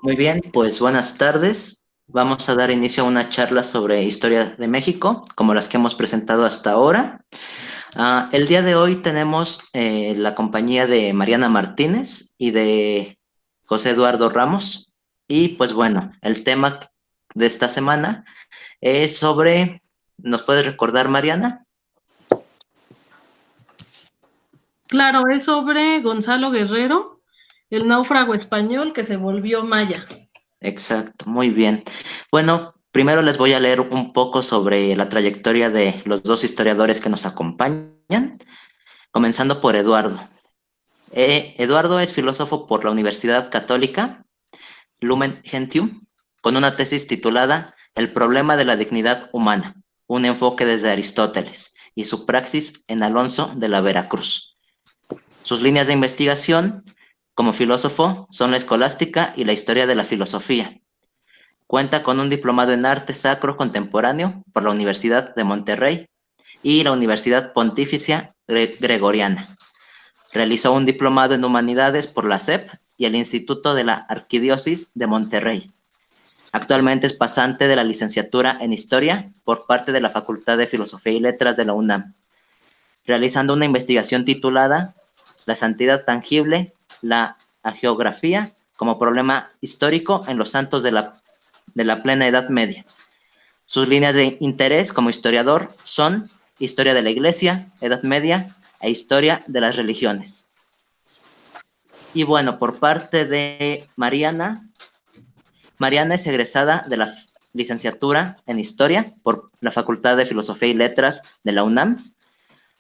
Muy bien, pues buenas tardes. Vamos a dar inicio a una charla sobre historia de México, como las que hemos presentado hasta ahora. El día de hoy tenemos la compañía de Mariana Martínez y de José Eduardo Ramos. Y pues bueno, el tema de esta semana es sobre, ¿nos puedes recordar, Mariana? Claro, es sobre Gonzalo Guerrero, el náufrago español que se volvió maya. Exacto, muy bien. Bueno, primero les voy a leer un poco sobre la trayectoria de los dos historiadores que nos acompañan, comenzando por Eduardo. Eduardo es filósofo por la Universidad Católica Lumen Gentium, con una tesis titulada El problema de la dignidad humana, un enfoque desde Aristóteles, y su praxis en Alonso de la Veracruz. Sus líneas de investigación como filósofo son la escolástica y la historia de la filosofía. Cuenta con un diplomado en arte sacro contemporáneo por la Universidad de Monterrey y la Universidad Pontificia Gregoriana. Realizó un diplomado en humanidades por la SEP y el Instituto de la Arquidiócesis de Monterrey. Actualmente es pasante de la licenciatura en Historia por parte de la Facultad de Filosofía y Letras de la UNAM, realizando una investigación titulada La santidad tangible, la hagiografía como problema histórico en los santos de la plena Edad Media. Sus líneas de interés como historiador son historia de la Iglesia, Edad Media e historia de las religiones. Y bueno, por parte de Mariana, Mariana es egresada de la licenciatura en Historia por la Facultad de Filosofía y Letras de la UNAM.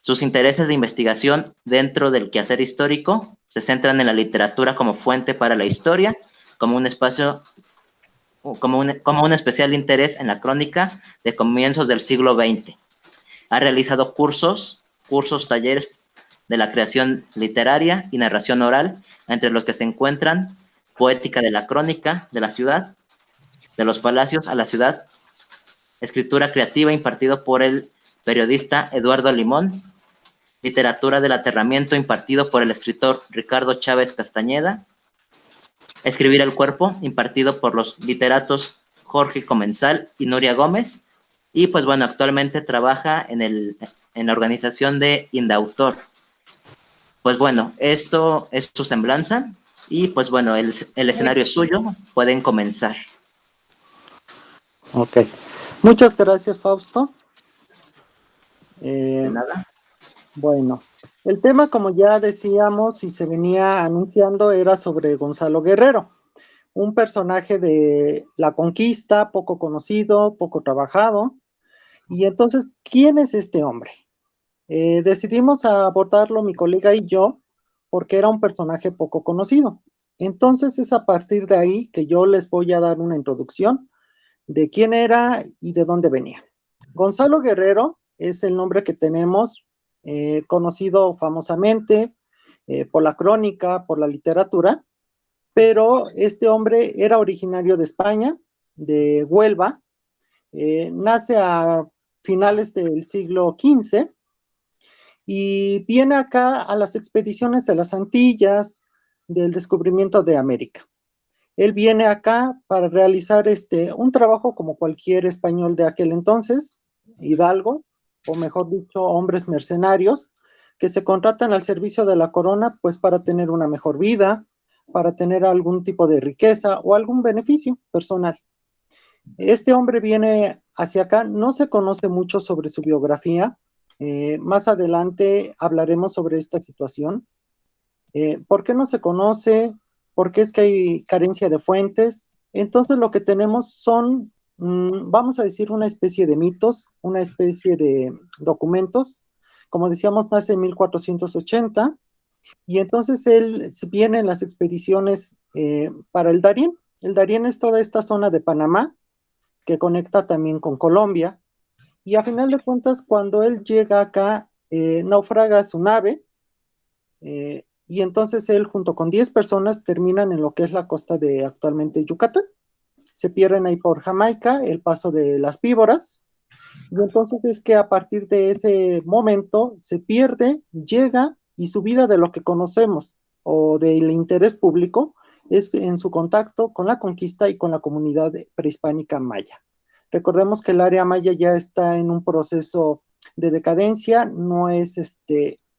Sus intereses de investigación dentro del quehacer histórico se centran en la literatura como fuente para la historia, como un espacio, como un especial interés en la crónica de comienzos del siglo XX. Ha realizado talleres de la creación literaria y narración oral, entre los que se encuentran Poética de la Crónica de la Ciudad, de los Palacios a la Ciudad, Escritura Creativa impartido por el periodista Eduardo Limón, Literatura del Aterramiento impartido por el escritor Ricardo Chávez Castañeda, Escribir el Cuerpo impartido por los literatos Jorge Comensal y Nuria Gómez, y pues bueno, actualmente trabaja en la organización de Indautor. Pues bueno, esto es su semblanza y pues bueno, el escenario es suyo, pueden comenzar. Ok. Muchas gracias, Fausto. De nada. Bueno, el tema, como ya decíamos y se venía anunciando, era sobre Gonzalo Guerrero, un personaje de la conquista, poco conocido, poco trabajado. Y entonces, ¿quién es este hombre? Decidimos abordarlo mi colega y yo porque era un personaje poco conocido. Entonces es a partir de ahí que yo les voy a dar una introducción de quién era y de dónde venía. Gonzalo Guerrero es el nombre que tenemos, conocido famosamente por la crónica, por la literatura, pero este hombre era originario de España, de Huelva, nace a finales del siglo XV y viene acá a las expediciones de las Antillas, del descubrimiento de América. Él viene acá para realizar un trabajo como cualquier español de aquel entonces, hidalgo, o mejor dicho, hombres mercenarios, que se contratan al servicio de la corona, pues para tener una mejor vida, para tener algún tipo de riqueza o algún beneficio personal. Este hombre viene hacia acá, no se conoce mucho sobre su biografía, más adelante hablaremos sobre esta situación. ¿Por qué no se conoce? ¿Por qué es que hay carencia de fuentes? Entonces lo que tenemos son, vamos a decir, una especie de mitos, una especie de documentos. Como decíamos, nace en 1480 y entonces él viene en las expediciones para el Darién. El Darién es toda esta zona de Panamá que conecta también con Colombia. Y a final de cuentas, cuando él llega acá, naufraga su nave, y entonces él junto con 10 personas terminan en lo que es la costa de actualmente Yucatán. Se pierden ahí por Jamaica, el paso de las víboras, y entonces es que a partir de ese momento se pierde, llega, y su vida de lo que conocemos o del interés público es en su contacto con la conquista y con la comunidad prehispánica maya. Recordemos que el área maya ya está en un proceso de decadencia, no es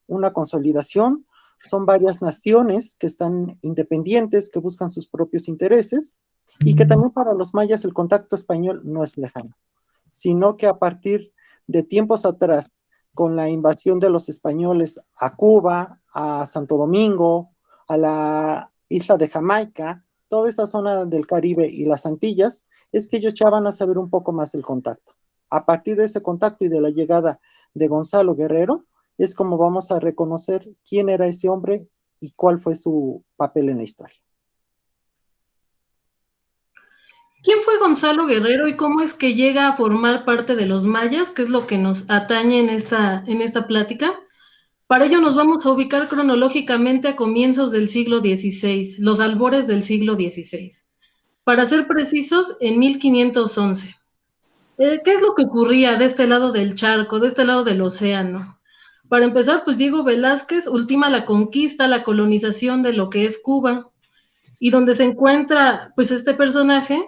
una consolidación, son varias naciones que están independientes, que buscan sus propios intereses, y que también para los mayas el contacto español no es lejano, sino que a partir de tiempos atrás, con la invasión de los españoles a Cuba, a Santo Domingo, a la isla de Jamaica, toda esa zona del Caribe y las Antillas, es que ellos ya van a saber un poco más del contacto. A partir de ese contacto y de la llegada de Gonzalo Guerrero, es como vamos a reconocer quién era ese hombre y cuál fue su papel en la historia. ¿Quién fue Gonzalo Guerrero y cómo es que llega a formar parte de los mayas? ¿Qué es lo que nos atañe en esta plática? Para ello nos vamos a ubicar cronológicamente a comienzos del siglo XVI, los albores del siglo XVI. Para ser precisos, en 1511. ¿Qué es lo que ocurría de este lado del charco, de este lado del océano? Para empezar, pues Diego Velázquez ultima la conquista, la colonización de lo que es Cuba, y donde se encuentra pues este personaje,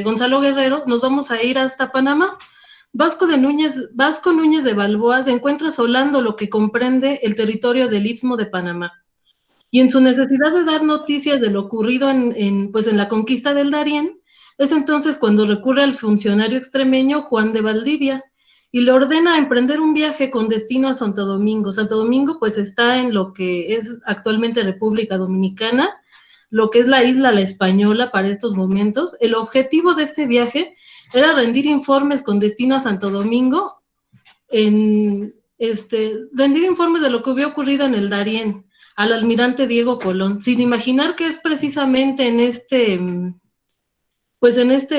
Gonzalo Guerrero. Nos vamos a ir hasta Panamá. Vasco Núñez de Balboa se encuentra asolando lo que comprende el territorio del Istmo de Panamá. Y en su necesidad de dar noticias de lo ocurrido en la conquista del Darién, es entonces cuando recurre al funcionario extremeño Juan de Valdivia y le ordena emprender un viaje con destino a Santo Domingo. Santo Domingo pues está en lo que es actualmente República Dominicana, lo que es la isla La Española para estos momentos. El objetivo de este viaje era rendir informes con destino a Santo Domingo, rendir informes de lo que había ocurrido en el Darién al almirante Diego Colón, sin imaginar que es precisamente en este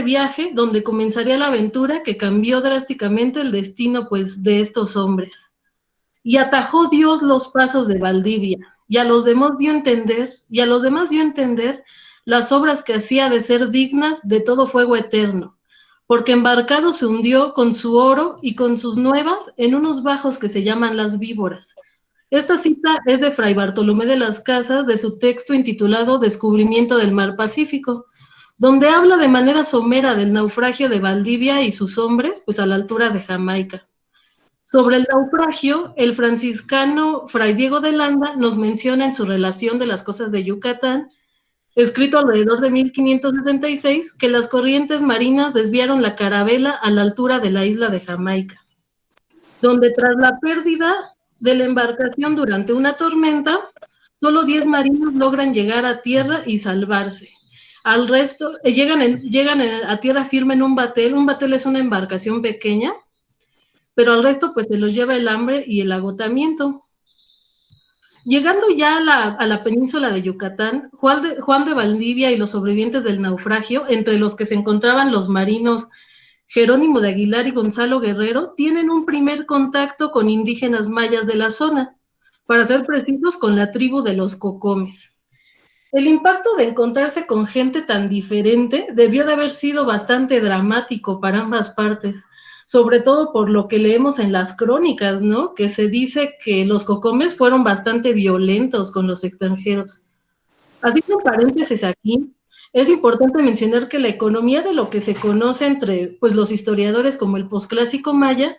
viaje donde comenzaría la aventura que cambió drásticamente el destino pues de estos hombres. Y atajó Dios los pasos de Valdivia, y a los demás dio a entender las obras que hacía de ser dignas de todo fuego eterno, porque embarcado se hundió con su oro y con sus nuevas en unos bajos que se llaman las víboras. Esta cita es de Fray Bartolomé de las Casas, de su texto intitulado Descubrimiento del Mar Pacífico, donde habla de manera somera del naufragio de Valdivia y sus hombres, pues a la altura de Jamaica. Sobre el naufragio, el franciscano Fray Diego de Landa nos menciona en su relación de las cosas de Yucatán, escrito alrededor de 1566, que las corrientes marinas desviaron la carabela a la altura de la isla de Jamaica, donde tras la pérdida de la embarcación durante una tormenta, solo 10 marinos logran llegar a tierra y salvarse. Al resto, llegan a tierra firme en un batel. Un batel es una embarcación pequeña, pero al resto pues se los lleva el hambre y el agotamiento. Llegando ya a la península de Yucatán, Juan de Valdivia y los sobrevivientes del naufragio, entre los que se encontraban los marinos Jerónimo de Aguilar y Gonzalo Guerrero, tienen un primer contacto con indígenas mayas de la zona, para ser precisos, con la tribu de los Cocomes. El impacto de encontrarse con gente tan diferente debió de haber sido bastante dramático para ambas partes, sobre todo por lo que leemos en las crónicas, ¿no? Que se dice que los Cocomes fueron bastante violentos con los extranjeros. Así que un paréntesis aquí, es importante mencionar que la economía de lo que se conoce entre pues, los historiadores como el posclásico maya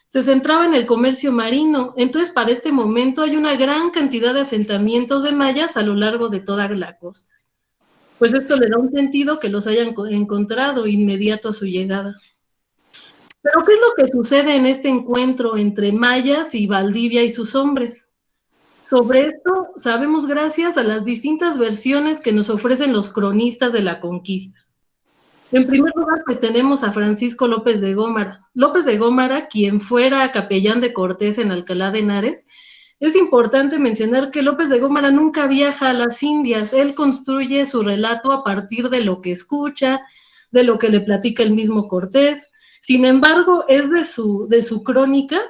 se centraba en el comercio marino. Entonces, para este momento hay una gran cantidad de asentamientos de mayas a lo largo de toda la costa. Pues esto le da un sentido que los hayan encontrado inmediato a su llegada. Pero, ¿qué es lo que sucede en este encuentro entre mayas y Valdivia y sus hombres? Sobre esto sabemos gracias a las distintas versiones que nos ofrecen los cronistas de la conquista. En primer lugar, pues tenemos a Francisco López de Gómara. López de Gómara, quien fuera capellán de Cortés en Alcalá de Henares. Es importante mencionar que López de Gómara nunca viaja a las Indias. Él construye su relato a partir de lo que escucha, de lo que le platica el mismo Cortés. Sin embargo, es de su crónica,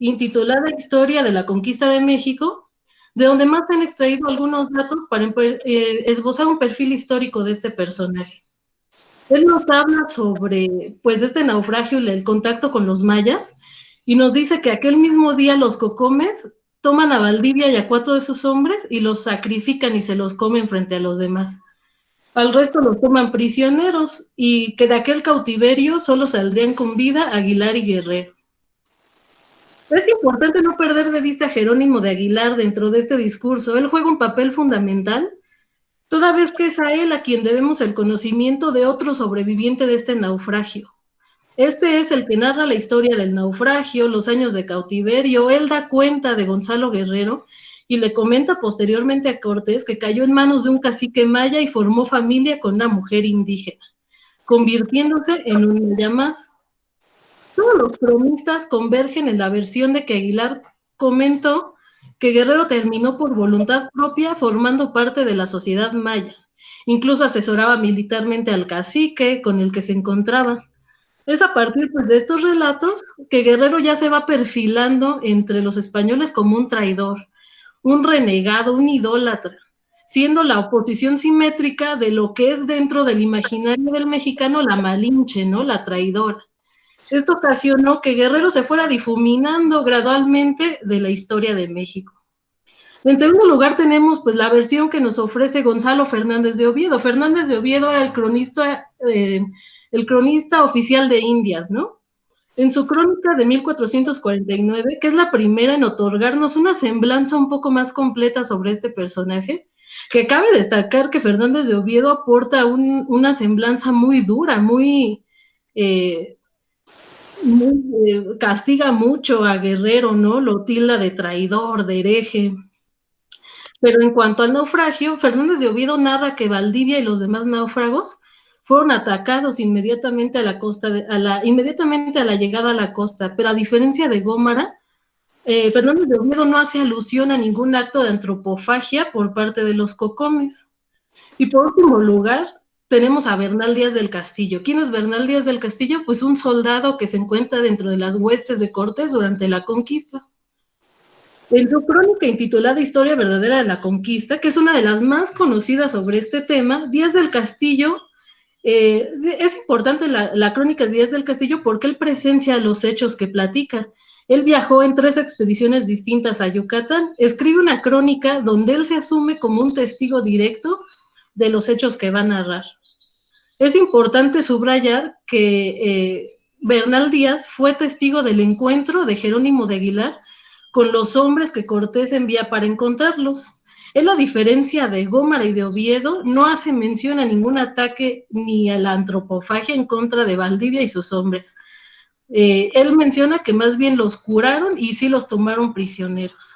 intitulada Historia de la Conquista de México, de donde más se han extraído algunos datos para esbozar un perfil histórico de este personaje. Él nos habla sobre pues este naufragio y el contacto con los mayas, y nos dice que aquel mismo día los Cocomes toman a Valdivia y a 4 de sus hombres y los sacrifican y se los comen frente a los demás. Al resto los toman prisioneros y que de aquel cautiverio solo saldrían con vida Aguilar y Guerrero. Es importante no perder de vista a Jerónimo de Aguilar dentro de este discurso. Él juega un papel fundamental, toda vez que es a él a quien debemos el conocimiento de otro sobreviviente de este naufragio. Este es el que narra la historia del naufragio, los años de cautiverio. Él da cuenta de Gonzalo Guerrero y le comenta posteriormente a Cortés que cayó en manos de un cacique maya y formó familia con una mujer indígena, convirtiéndose en un maya más. Todos los cronistas convergen en la versión de que Aguilar comentó que Guerrero terminó por voluntad propia formando parte de la sociedad maya. Incluso asesoraba militarmente al cacique con el que se encontraba. Es a partir pues, de estos relatos que Guerrero ya se va perfilando entre los españoles como un traidor, un renegado, un idólatra, siendo la oposición simétrica de lo que es dentro del imaginario del mexicano la Malinche, ¿no? La traidora. Esto ocasionó que Guerrero se fuera difuminando gradualmente de la historia de México. En segundo lugar tenemos pues la versión que nos ofrece Gonzalo Fernández de Oviedo. Fernández de Oviedo era el cronista oficial de Indias, ¿no? En su crónica de 1449, que es la primera en otorgarnos una semblanza un poco más completa sobre este personaje, que cabe destacar que Fernández de Oviedo aporta una semblanza muy dura, castiga mucho a Guerrero, ¿no? Lo tilda de traidor, de hereje. Pero en cuanto al naufragio, Fernández de Oviedo narra que Valdivia y los demás náufragos fueron atacados inmediatamente a la costa, inmediatamente a la llegada a la costa, pero a diferencia de Gómara, Fernández de Oviedo no hace alusión a ningún acto de antropofagia por parte de los cocomes. Y por último lugar, tenemos a Bernal Díaz del Castillo. ¿Quién es Bernal Díaz del Castillo? Pues un soldado que se encuentra dentro de las huestes de Cortés durante la conquista. En su crónica intitulada Historia verdadera de la conquista, que es una de las más conocidas sobre este tema, Díaz del Castillo, es importante la crónica de Díaz del Castillo porque él presencia los hechos que platica. Él viajó en 3 expediciones distintas a Yucatán, escribe una crónica donde él se asume como un testigo directo de los hechos que va a narrar. Es importante subrayar que Bernal Díaz fue testigo del encuentro de Jerónimo de Aguilar con los hombres que Cortés envía para encontrarlos. Él, a diferencia de Gómara y de Oviedo, no hace mención a ningún ataque ni a la antropofagia en contra de Valdivia y sus hombres. Él menciona que más bien los curaron y sí los tomaron prisioneros.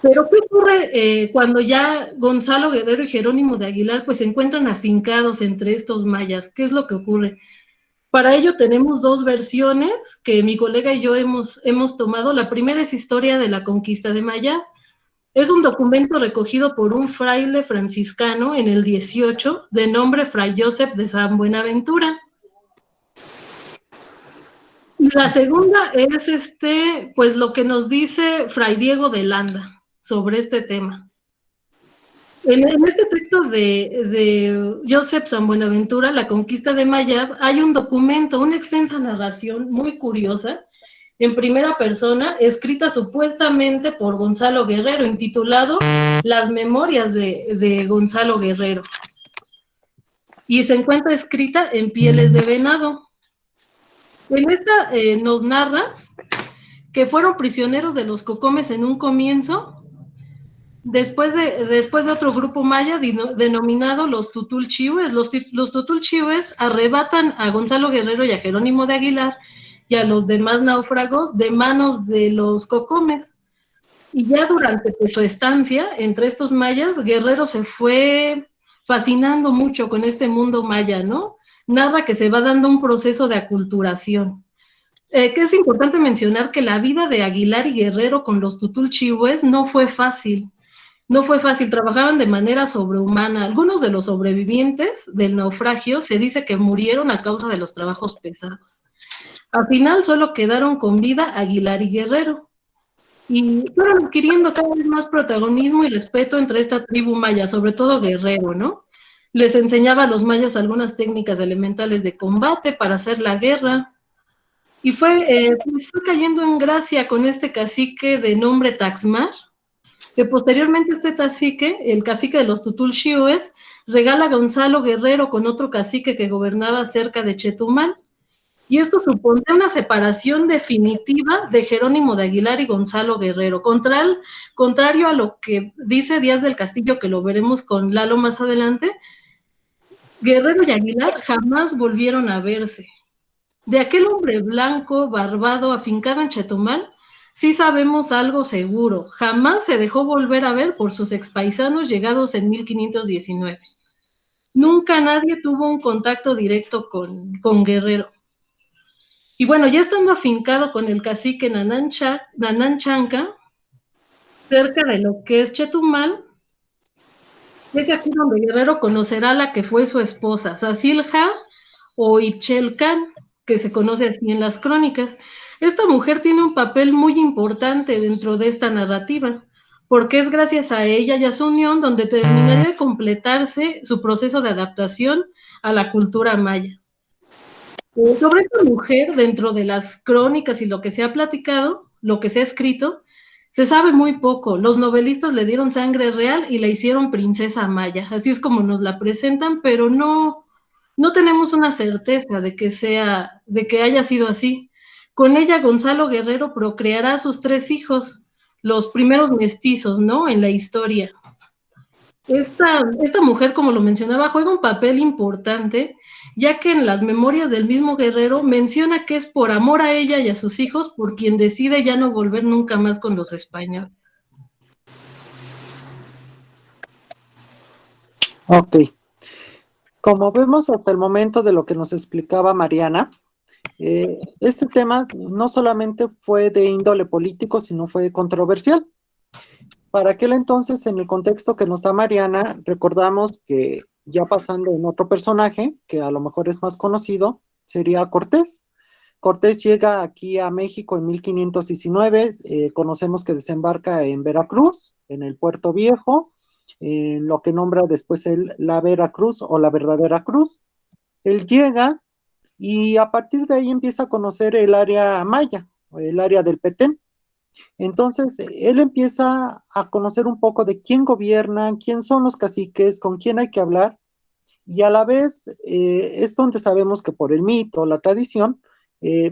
Pero ¿qué ocurre cuando ya Gonzalo Guerrero y Jerónimo de Aguilar pues se encuentran afincados entre estos mayas? ¿Qué es lo que ocurre? Para ello tenemos 2 versiones que mi colega y yo hemos tomado. La primera es Historia de la Conquista de Maya. Es un documento recogido por un fraile franciscano en el 18, de nombre Fray Joseph de San Buenaventura. Y la segunda es pues lo que nos dice Fray Diego de Landa sobre este tema. En este texto de Joseph San Buenaventura, La Conquista de Mayab, hay un documento, una extensa narración muy curiosa, en primera persona, escrita supuestamente por Gonzalo Guerrero, intitulado Las Memorias de Gonzalo Guerrero. Y se encuentra escrita en pieles de venado. En esta nos narra que fueron prisioneros de los cocomes en un comienzo, después de otro grupo maya denominado los Tutulchihues. Los Tutulchihues arrebatan a Gonzalo Guerrero y a Jerónimo de Aguilar y a los demás náufragos de manos de los cocomes. Y ya durante pues, su estancia entre estos mayas, Guerrero se fue fascinando mucho con este mundo maya, ¿no? Narra que se va dando un proceso de aculturación. Que es importante mencionar que la vida de Aguilar y Guerrero con los Tutulchihues no fue fácil. No fue fácil, trabajaban de manera sobrehumana. Algunos de los sobrevivientes del naufragio se dice que murieron a causa de los trabajos pesados. Al final solo quedaron con vida Aguilar y Guerrero. Y fueron adquiriendo cada vez más protagonismo y respeto entre esta tribu maya, sobre todo Guerrero, ¿no? Les enseñaba a los mayas algunas técnicas elementales de combate para hacer la guerra. y pues fue cayendo en gracia con este cacique de nombre Taxmar, que posteriormente este cacique, el cacique de los Tutulxiues, regala a Gonzalo Guerrero con otro cacique que gobernaba cerca de Chetumal, y esto supondría una separación definitiva de Jerónimo de Aguilar y Gonzalo Guerrero, contrario a lo que dice Díaz del Castillo, que lo veremos con Lalo más adelante. Guerrero y Aguilar jamás volvieron a verse. De aquel hombre blanco, barbado, afincado en Chetumal, sí sabemos algo seguro: jamás se dejó volver a ver por sus expaisanos llegados en 1519. Nunca nadie tuvo un contacto directo con Guerrero. Y bueno, ya estando afincado con el cacique Nananchanga, cerca de lo que es Chetumal, es aquí donde Guerrero conocerá a la que fue su esposa, Sacilja o Ichelcan, que se conoce así en las crónicas. Esta mujer tiene un papel muy importante dentro de esta narrativa, porque es gracias a ella y a su unión donde terminaría de completarse su proceso de adaptación a la cultura maya. Sobre esta mujer, dentro de las crónicas y lo que se ha platicado, lo que se ha escrito, se sabe muy poco. Los novelistas le dieron sangre real y la hicieron princesa maya. Así es como nos la presentan, pero no tenemos una certeza de que haya sido así. Con ella, Gonzalo Guerrero procreará a sus 3 hijos, los primeros mestizos, ¿no? En la historia. Esta mujer, como lo mencionaba, juega un papel importante, ya que en las memorias del mismo Guerrero menciona que es por amor a ella y a sus hijos por quien decide ya no volver nunca más con los españoles. Ok. Como vemos hasta el momento de lo que nos explicaba Mariana, este tema no solamente fue de índole político, sino fue controversial. Para aquel entonces, en el contexto que nos da Mariana, recordamos que ya pasando en otro personaje, que a lo mejor es más conocido, sería Cortés. Cortés llega aquí a México en 1519, conocemos que desembarca en Veracruz, en el Puerto Viejo, en lo que nombra después él la Veracruz o la verdadera cruz. Él llega y a partir de ahí empieza a conocer el área maya, el área del Petén. Entonces, él empieza a conocer un poco de quién gobierna, quién son los caciques, con quién hay que hablar, y a la vez es donde sabemos que por el mito, la tradición,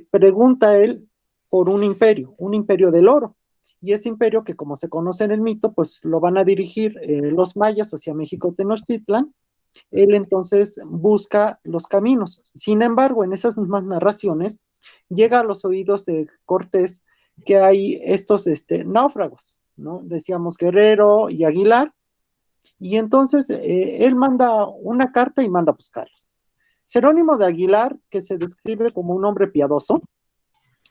pregunta él por un imperio del oro, y ese imperio que como se conoce en el mito, pues lo van a dirigir los mayas hacia México Tenochtitlan. Él entonces busca los caminos. Sin embargo, en esas mismas narraciones, llega a los oídos de Cortés que hay estos náufragos, ¿no? Decíamos Guerrero y Aguilar, y entonces él manda una carta y manda a buscarlos. Jerónimo de Aguilar, que se describe como un hombre piadoso,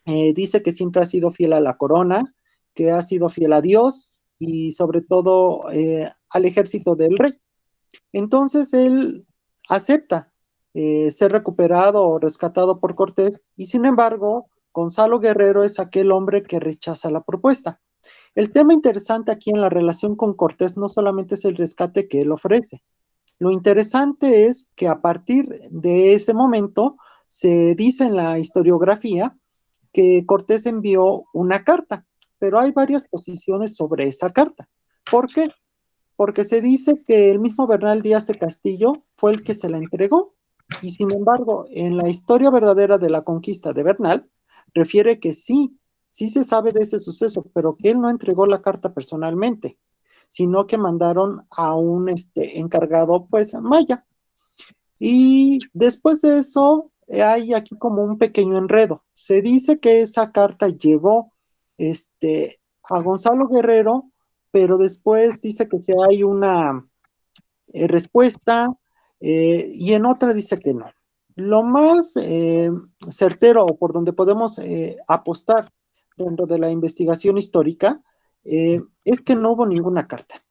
dice que siempre ha sido fiel a la corona, que ha sido fiel a Dios y sobre todo al ejército del rey. Entonces él acepta ser recuperado o rescatado por Cortés, y sin embargo, Gonzalo Guerrero es aquel hombre que rechaza la propuesta. El tema interesante aquí en la relación con Cortés no solamente es el rescate que él ofrece. Lo interesante es que a partir de ese momento se dice en la historiografía que Cortés envió una carta, pero hay varias posiciones sobre esa carta. ¿Por qué? Porque se dice que el mismo Bernal Díaz de Castillo fue el que se la entregó, y sin embargo, en la historia verdadera de la conquista de Bernal, refiere que sí se sabe de ese suceso, pero que él no entregó la carta personalmente, sino que mandaron a un encargado, pues, maya. Y después de eso, hay aquí como un pequeño enredo. Se dice que esa carta llegó a Gonzalo Guerrero, pero después dice que si hay una respuesta y en otra dice que no. Lo más certero o por donde podemos apostar dentro de la investigación histórica es que no hubo ninguna carta.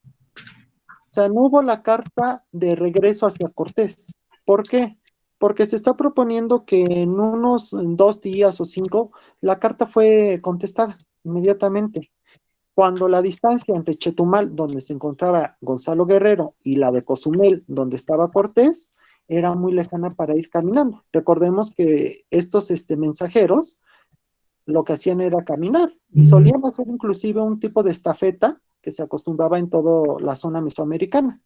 O sea, no hubo la carta de regreso hacia Cortés. ¿Por qué? Porque se está proponiendo que en unos 2 días o 5 la carta fue contestada inmediatamente. Cuando la distancia entre Chetumal, donde se encontraba Gonzalo Guerrero, y la de Cozumel, donde estaba Cortés, era muy lejana para ir caminando. Recordemos que estos mensajeros lo que hacían era caminar y solían hacer inclusive un tipo de estafeta que se acostumbraba en toda la zona mesoamericana.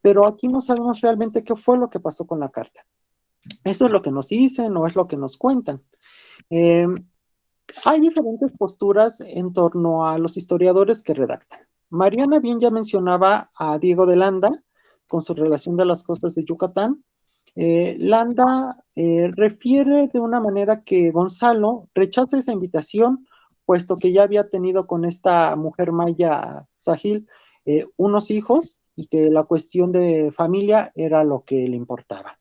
Pero aquí no sabemos realmente qué fue lo que pasó con la carta. Eso es lo que nos dicen o es lo que nos cuentan. Eh, Hay diferentes posturas en torno a los historiadores que redactan. Mariana bien ya mencionaba a Diego de Landa con su relación de las costas de Yucatán. Landa refiere de una manera que Gonzalo rechaza esa invitación, puesto que ya había tenido con esta mujer maya Sahil unos hijos y que la cuestión de familia era lo que le importaba.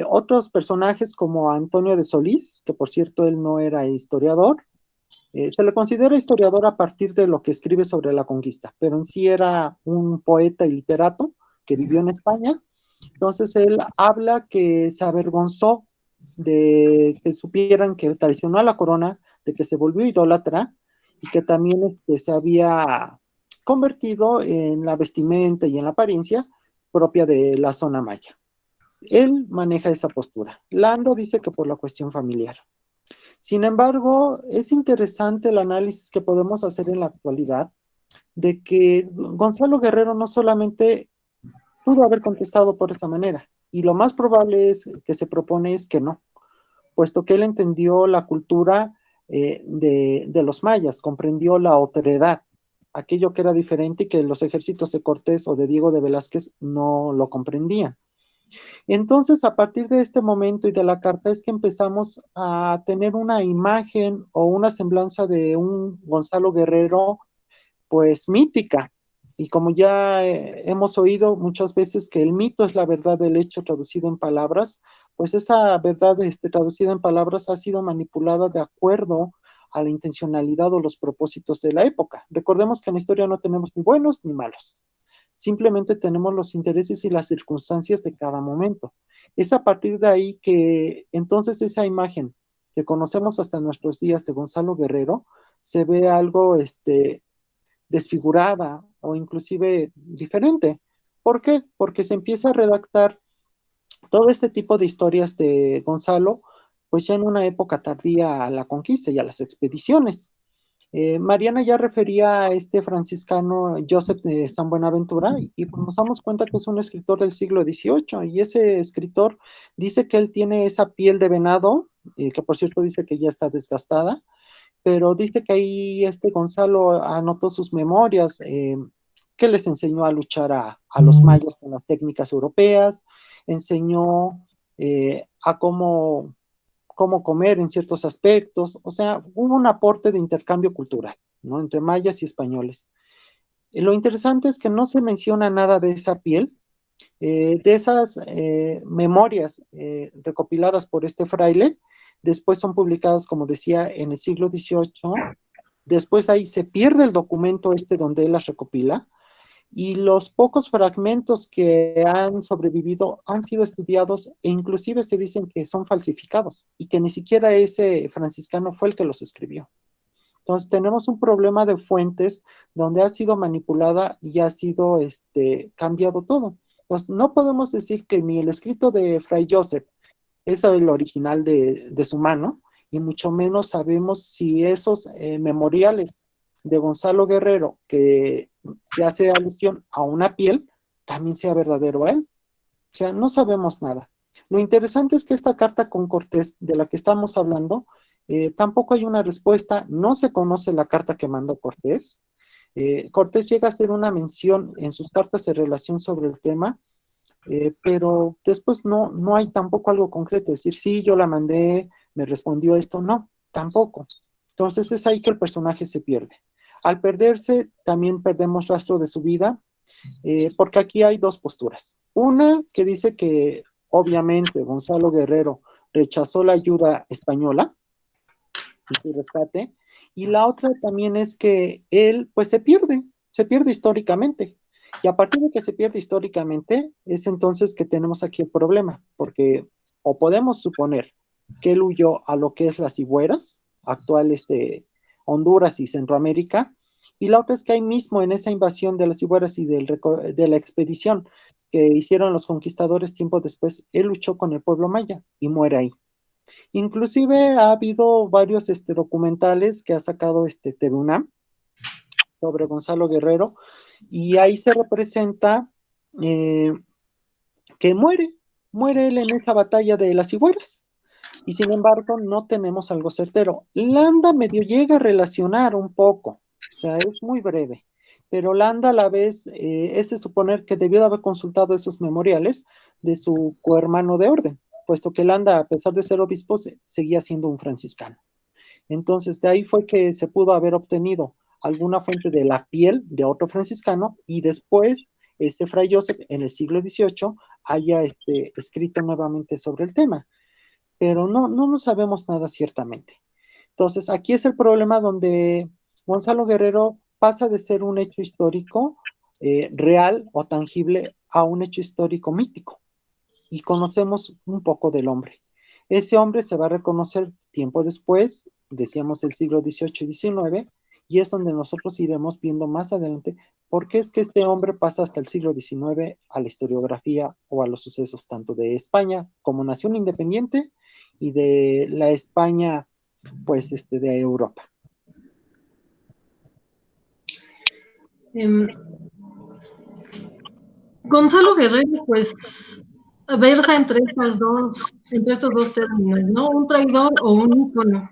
Otros personajes como Antonio de Solís, que por cierto él no era historiador, se le considera historiador a partir de lo que escribe sobre la conquista, pero en sí era un poeta y literato que vivió en España. Entonces él habla que se avergonzó de que supieran que traicionó a la corona, de que se volvió idólatra y que también se había convertido en la vestimenta y en la apariencia propia de la zona maya. Él maneja esa postura. Lando dice que por la cuestión familiar. Sin embargo, es interesante el análisis que podemos hacer en la actualidad de que Gonzalo Guerrero no solamente pudo haber contestado por esa manera, y lo más probable es que se propone es que no, puesto que él entendió la cultura de los mayas, comprendió la otredad, aquello que era diferente y que los ejércitos de Cortés o de Diego de Velázquez no lo comprendían. Entonces, a partir de este momento y de la carta es que empezamos a tener una imagen o una semblanza de un Gonzalo Guerrero, pues mítica. Y como ya hemos oído muchas veces que el mito es la verdad del hecho traducido en palabras, pues esa verdad traducida en palabras ha sido manipulada de acuerdo a la intencionalidad o los propósitos de la época. Recordemos que en la historia no tenemos ni buenos ni malos. Simplemente tenemos los intereses y las circunstancias de cada momento. Es a partir de ahí que entonces esa imagen que conocemos hasta nuestros días de Gonzalo Guerrero se ve algo desfigurada o inclusive diferente. ¿Por qué? Porque se empieza a redactar todo este tipo de historias de Gonzalo, pues ya en una época tardía a la conquista y a las expediciones. Mariana ya refería a este franciscano Joseph de San Buenaventura y pues nos damos cuenta que es un escritor del siglo XVIII y ese escritor dice que él tiene esa piel de venado, que por cierto dice que ya está desgastada, pero dice que ahí Gonzalo anotó sus memorias, que les enseñó a luchar a los mayas con las técnicas europeas, enseñó a cómo comer en ciertos aspectos, o sea, hubo un aporte de intercambio cultural, ¿no? Entre mayas y españoles. Lo interesante es que no se menciona nada de esa piel, de esas memorias recopiladas por este fraile, después son publicadas, como decía, en el siglo XVIII, después ahí se pierde el documento donde él las recopila, y los pocos fragmentos que han sobrevivido han sido estudiados e inclusive se dicen que son falsificados y que ni siquiera ese franciscano fue el que los escribió. Entonces tenemos un problema de fuentes donde ha sido manipulada y ha sido cambiado todo. Pues no podemos decir que ni el escrito de Fray Joseph es el original de su mano, y mucho menos sabemos si esos memoriales de Gonzalo Guerrero, que se hace alusión a una piel, también sea verdadero a él. O sea, no sabemos nada. Lo interesante es que esta carta con Cortés, de la que estamos hablando, tampoco hay una respuesta, no se conoce la carta que mandó Cortés. Cortés llega a hacer una mención en sus cartas de relación sobre el tema, pero después no hay tampoco algo concreto, es decir, sí, yo la mandé, me respondió esto, no, tampoco. Entonces es ahí que el personaje se pierde. Al perderse, también perdemos rastro de su vida, porque aquí hay dos posturas. Una que dice que obviamente Gonzalo Guerrero rechazó la ayuda española y su rescate, y la otra también es que él pues se pierde históricamente. Y a partir de que se pierde históricamente, es entonces que tenemos aquí el problema, porque o podemos suponer que él huyó a lo que es las Cibueras, actuales de Honduras y Centroamérica, y la otra es que ahí mismo en esa invasión de las Cibueras y de la expedición que hicieron los conquistadores tiempo después, él luchó con el pueblo maya y muere ahí. Inclusive ha habido varios documentales que ha sacado TV UNAM sobre Gonzalo Guerrero, y ahí se representa eh, que muere él en esa batalla de las Higueras, y sin embargo no tenemos algo certero. Landa medio llega a relacionar un poco, o sea, es muy breve, pero Landa a la vez es de suponer que debió de haber consultado esos memoriales de su cohermano de orden, puesto que Landa, a pesar de ser obispo, seguía siendo un franciscano. Entonces, de ahí fue que se pudo haber obtenido alguna fuente de la piel de otro franciscano, y después ese fray Joseph en el siglo XVIII haya escrito nuevamente sobre el tema, pero no sabemos nada ciertamente. Entonces, aquí es el problema donde Gonzalo Guerrero pasa de ser un hecho histórico real o tangible a un hecho histórico mítico, y conocemos un poco del hombre. Ese hombre se va a reconocer tiempo después, decíamos el siglo XVIII y XIX, y es donde nosotros iremos viendo más adelante por qué es que este hombre pasa hasta el siglo XIX a la historiografía o a los sucesos tanto de España como nación independiente y de la España, pues, de Europa. Gonzalo Guerrero, pues, versa entre estos dos términos, ¿no? Un traidor o un ícono.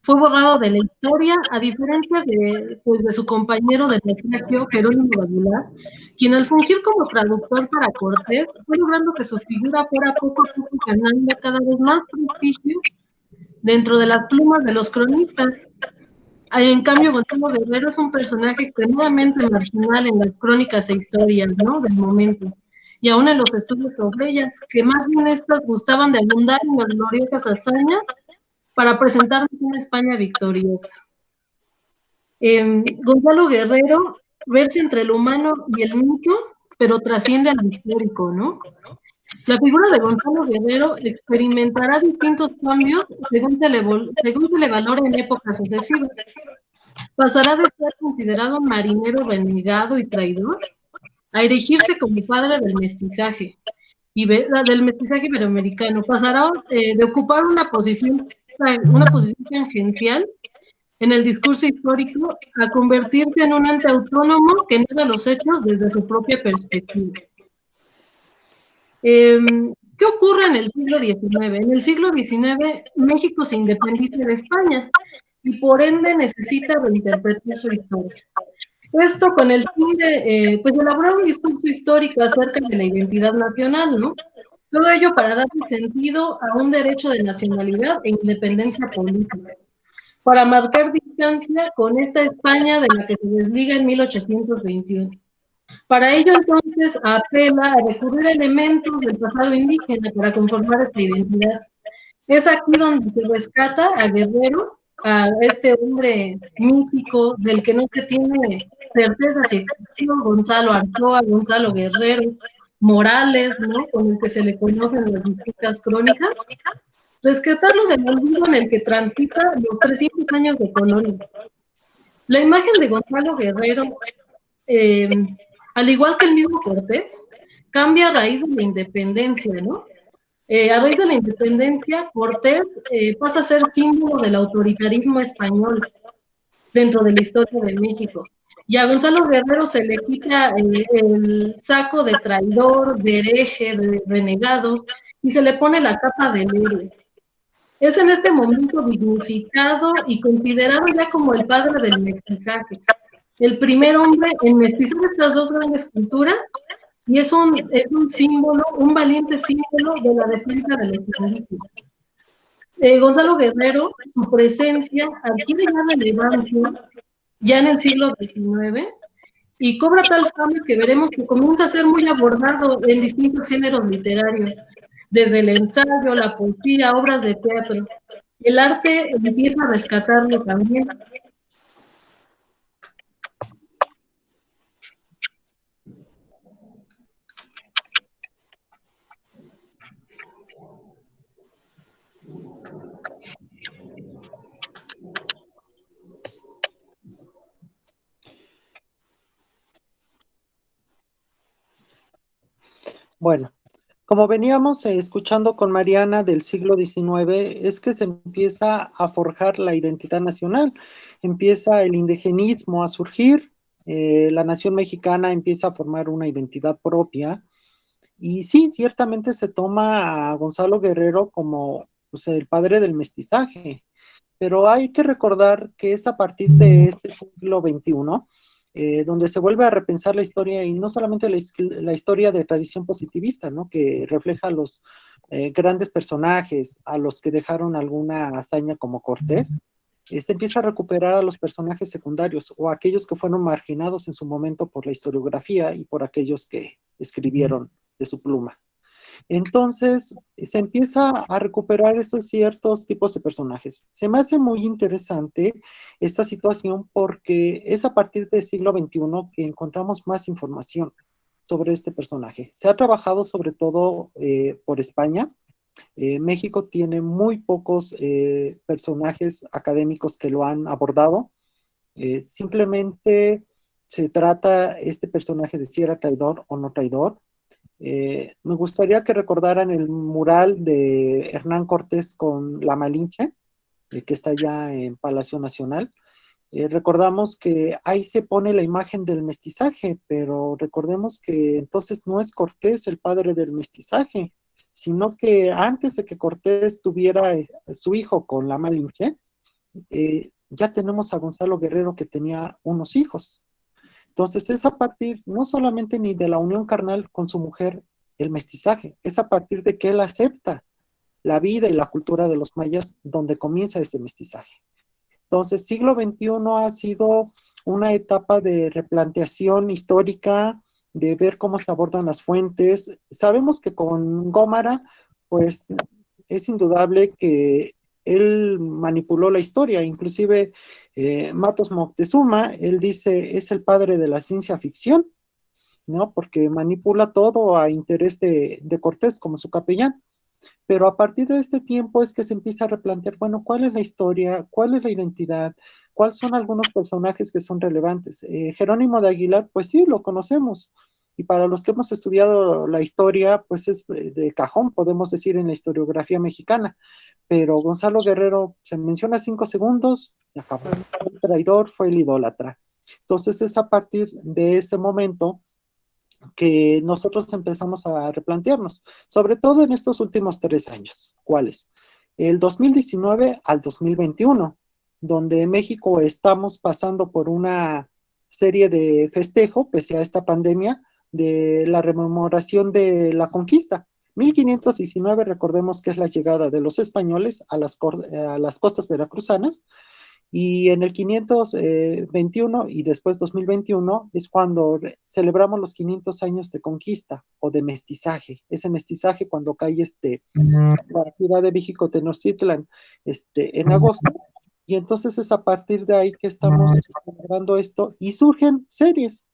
Fue borrado de la historia, a diferencia de su compañero de naufragio, Jerónimo de Aguilar, quien al fungir como traductor para Cortés, fue logrando que su figura fuera poco a poco ganando cada vez más prestigio dentro de las plumas de los cronistas. En cambio, Gonzalo Guerrero es un personaje extremadamente marginal en las crónicas e historias, ¿no?, del momento, y aún en los estudios sobre ellas, que más bien estas gustaban de abundar en las gloriosas hazañas para presentarnos una España victoriosa. Gonzalo Guerrero verse entre lo humano y el mito, pero trasciende al histórico, ¿no? La figura de Gonzalo Guerrero experimentará distintos cambios según se le valore en épocas sucesivas. Pasará de ser considerado un marinero renegado y traidor a erigirse como padre del mestizaje iberoamericano. Pasará de ocupar una posición tangencial en el discurso histórico a convertirse en un ente autónomo que narra los hechos desde su propia perspectiva. ¿Qué ocurre en el siglo XIX? En el siglo XIX, México se independiza de España y por ende necesita reinterpretar su historia. Esto con el fin de pues elaborar un discurso histórico acerca de la identidad nacional, ¿no? Todo ello para darle sentido a un derecho de nacionalidad e independencia política, para marcar distancia con esta España de la que se desliga en 1821. Para ello, entonces, apela a recurrir a elementos del pasado indígena para conformar esta identidad. Es aquí donde se rescata a Guerrero, a este hombre mítico del que no se tiene certeza si existió, Gonzalo Arzoa, Gonzalo Guerrero, Morales, ¿no?, con el que se le conocen las distintas crónicas, rescatarlo del olvido en el que transita los 300 años de colonia. La imagen de Gonzalo Guerrero, al igual que el mismo Cortés, cambia a raíz de la independencia, ¿no? A raíz de la independencia, Cortés pasa a ser símbolo del autoritarismo español dentro de la historia de México. Y a Gonzalo Guerrero se le quita el saco de traidor, de hereje, de renegado, y se le pone la capa del héroe. Es en este momento dignificado y considerado ya como el padre del mestizaje, el primer hombre en mestizar estas dos grandes culturas, y es un símbolo, un valiente símbolo de la defensa de los indígenas. Gonzalo Guerrero, su presencia adquiere ya relevancia ya en el siglo XIX y cobra tal fama que veremos que comienza a ser muy abordado en distintos géneros literarios, desde el ensayo, la poesía, obras de teatro. El arte empieza a rescatarlo también. Bueno, Como veníamos escuchando con Mariana del siglo XIX, es que se empieza a forjar la identidad nacional, empieza el indigenismo a surgir, la nación mexicana empieza a formar una identidad propia, y sí, ciertamente se toma a Gonzalo Guerrero como pues, el padre del mestizaje, pero hay que recordar que es a partir de este siglo XXI donde se vuelve a repensar la historia y no solamente la historia de tradición positivista, ¿no? Que refleja a los grandes personajes, a los que dejaron alguna hazaña como Cortés, se empieza a recuperar a los personajes secundarios o a aquellos que fueron marginados en su momento por la historiografía y por aquellos que escribieron de su pluma. Entonces, se empieza a recuperar esos ciertos tipos de personajes. Se me hace muy interesante esta situación porque es a partir del siglo XXI que encontramos más información sobre este personaje. Se ha trabajado sobre todo por España. México tiene muy pocos personajes académicos que lo han abordado. Simplemente se trata este personaje de si era traidor o no traidor. Me gustaría que recordaran el mural de Hernán Cortés con la Malinche, que está ya en Palacio Nacional. Recordamos que ahí se pone la imagen del mestizaje, pero recordemos que entonces no es Cortés el padre del mestizaje, sino que antes de que Cortés tuviera su hijo con la Malinche, ya tenemos a Gonzalo Guerrero que tenía unos hijos. Entonces es a partir no solamente ni de la unión carnal con su mujer, el mestizaje, es a partir de que él acepta la vida y la cultura de los mayas donde comienza ese mestizaje. Entonces, siglo XXI ha sido una etapa de replanteación histórica, de ver cómo se abordan las fuentes. Sabemos que con Gómara, pues es indudable que él manipuló la historia, inclusive Matos Moctezuma, él dice, es el padre de la ciencia ficción, ¿no? Porque manipula todo a interés de Cortés como su capellán. Pero a partir de este tiempo es que se empieza a replantear, bueno, ¿cuál es la historia? ¿Cuál es la identidad? ¿Cuáles son algunos personajes que son relevantes? Jerónimo de Aguilar, pues sí, lo conocemos. Y para los que hemos estudiado la historia, pues es de cajón, podemos decir, en la historiografía mexicana. Pero Gonzalo Guerrero se menciona 5 segundos, se acabó. Fue el traidor, fue el idólatra. Entonces es a partir de ese momento que nosotros empezamos a replantearnos, sobre todo en estos últimos 3 años. ¿Cuáles? El 2019 al 2021, donde México estamos pasando por una serie de festejo, pese a esta pandemia, de la rememoración de la conquista. 1519, recordemos que es la llegada de los españoles a las costas veracruzanas, y en el 521 y después 2021 es cuando celebramos los 500 años de conquista o de mestizaje. Ese mestizaje cuando cae la ciudad de México Tenochtitlan en agosto. Y entonces es a partir de ahí que estamos celebrando esto y surgen series.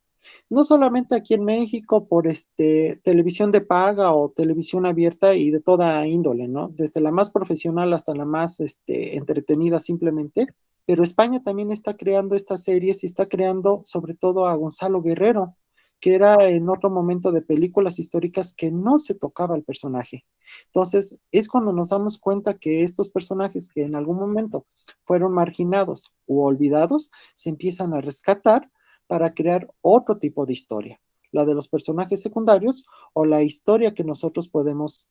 No solamente aquí en México por televisión de paga o televisión abierta y de toda índole, ¿no? Desde la más profesional hasta la más entretenida simplemente, pero España también está creando estas series y está creando sobre todo a Gonzalo Guerrero, que era en otro momento de películas históricas que no se tocaba el personaje. Entonces, es cuando nos damos cuenta que estos personajes que en algún momento fueron marginados u olvidados, se empiezan a rescatar para crear otro tipo de historia, la de los personajes secundarios o la historia que nosotros podemos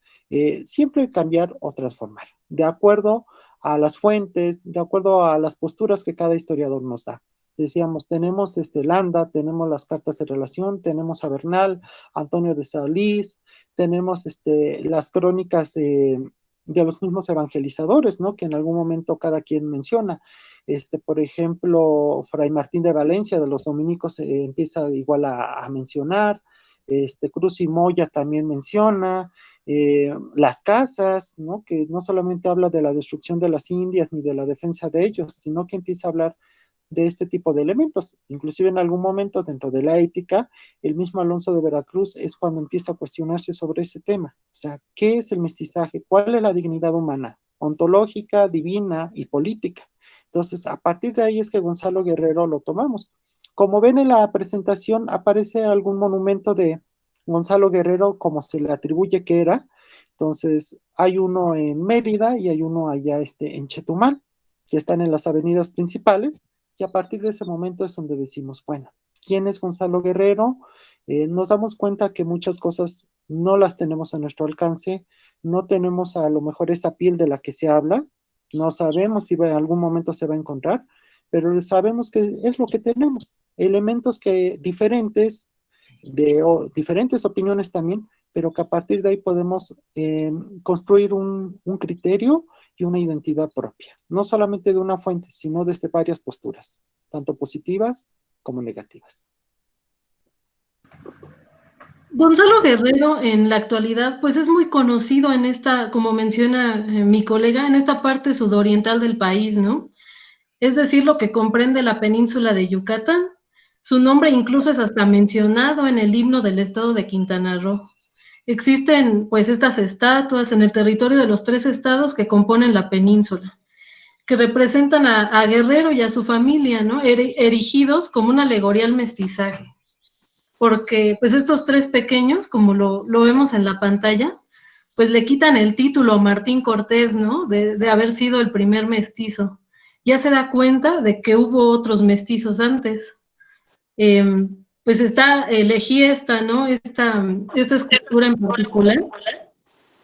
siempre cambiar o transformar, de acuerdo a las fuentes, de acuerdo a las posturas que cada historiador nos da. Decíamos, tenemos Landa, tenemos las cartas de relación, tenemos a Bernal, Antonio de Salís, tenemos las crónicas de los mismos evangelizadores, ¿no? Que en algún momento cada quien menciona. Por ejemplo, Fray Martín de Valencia de los dominicos empieza igual a mencionar, Cruz y Moya también menciona, las casas, ¿no? Que no solamente habla de la destrucción de las Indias ni de la defensa de ellos, sino que empieza a hablar de este tipo de elementos. Inclusive en algún momento dentro de la ética, el mismo Alonso de Veracruz es cuando empieza a cuestionarse sobre ese tema. O sea, ¿qué es el mestizaje? ¿Cuál es la dignidad humana? Ontológica, divina y política. Entonces, a partir de ahí es que Gonzalo Guerrero lo tomamos. Como ven en la presentación, aparece algún monumento de Gonzalo Guerrero, como se le atribuye que era. Entonces, hay uno en Mérida y hay uno allá en Chetumal, que están en las avenidas principales, y a partir de ese momento es donde decimos, bueno, ¿quién es Gonzalo Guerrero? Nos damos cuenta que muchas cosas no las tenemos a nuestro alcance, no tenemos a lo mejor esa piel de la que se habla, no sabemos si en algún momento se va a encontrar, pero sabemos que es lo que tenemos, elementos que diferentes, diferentes opiniones también, pero que a partir de ahí podemos construir un criterio y una identidad propia, no solamente de una fuente, sino desde varias posturas, tanto positivas como negativas. Gonzalo Guerrero en la actualidad, pues es muy conocido en esta, como menciona mi colega, en esta parte sudoriental del país, ¿no? Es decir, lo que comprende la península de Yucatán. Su nombre incluso es hasta mencionado en el himno del estado de Quintana Roo. Existen pues estas estatuas en el territorio de los 3 estados que componen la península, que representan a Guerrero y a su familia, ¿no? Erigidos como una alegoría al mestizaje. Porque pues estos 3 pequeños, como lo vemos en la pantalla, pues le quitan el título a Martín Cortés, ¿no? De haber sido el primer mestizo. Ya se da cuenta de que hubo otros mestizos antes. Pues elegí esta, ¿no? Esta escultura en particular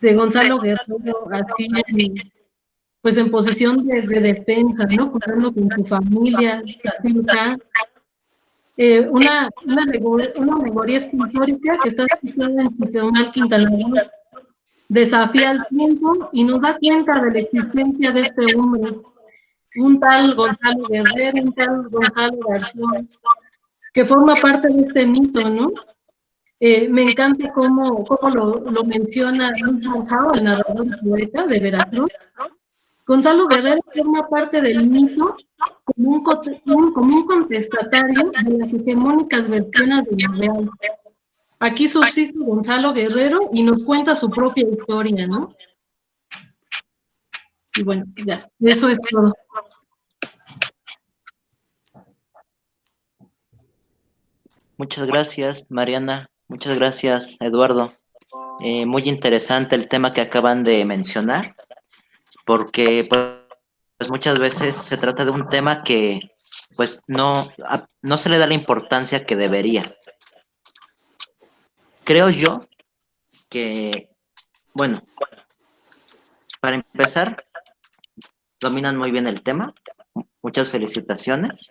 de Gonzalo Guerrero, así pues en posición de defensa, ¿no? Cuidando con su familia, así está. Una alegoría escultórica que está situada en Chetumal, Quintana Roo, desafía el tiempo y nos da cuenta de la existencia de este hombre, un tal Gonzalo Guerrero, un tal Gonzalo Garzón, que forma parte de este mito, ¿no? Me encanta cómo lo menciona Luis Manjao, el narrador y poeta de Veracruz. Gonzalo Guerrero forma parte del mito como un contestatario de las hegemónicas versiones de lo real. Aquí subsiste Gonzalo Guerrero y nos cuenta su propia historia, ¿no? Y bueno, ya, eso es todo. Muchas gracias, Mariana. Muchas gracias, Eduardo. Muy interesante el tema que acaban de mencionar, porque pues muchas veces se trata de un tema que pues no se le da la importancia que debería. Creo yo que, bueno, para empezar, dominan muy bien el tema. Muchas felicitaciones.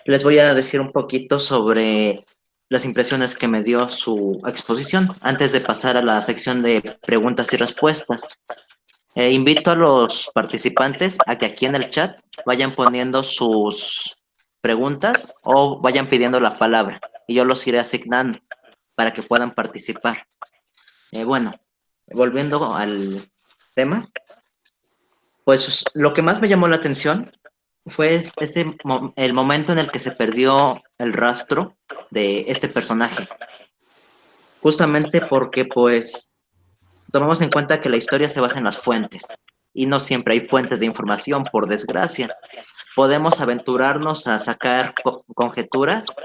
Les voy a decir un poquito sobre las impresiones que me dio su exposición antes de pasar a la sección de preguntas y respuestas. Invito a los participantes a que aquí en el chat vayan poniendo sus preguntas o vayan pidiendo la palabra y yo los iré asignando para que puedan participar. Bueno, volviendo al tema, pues lo que más me llamó la atención fue el momento en el que se perdió el rastro de este personaje. Justamente porque, pues, tomamos en cuenta que la historia se basa en las fuentes, y no siempre hay fuentes de información, por desgracia. Podemos aventurarnos a sacar conjeturas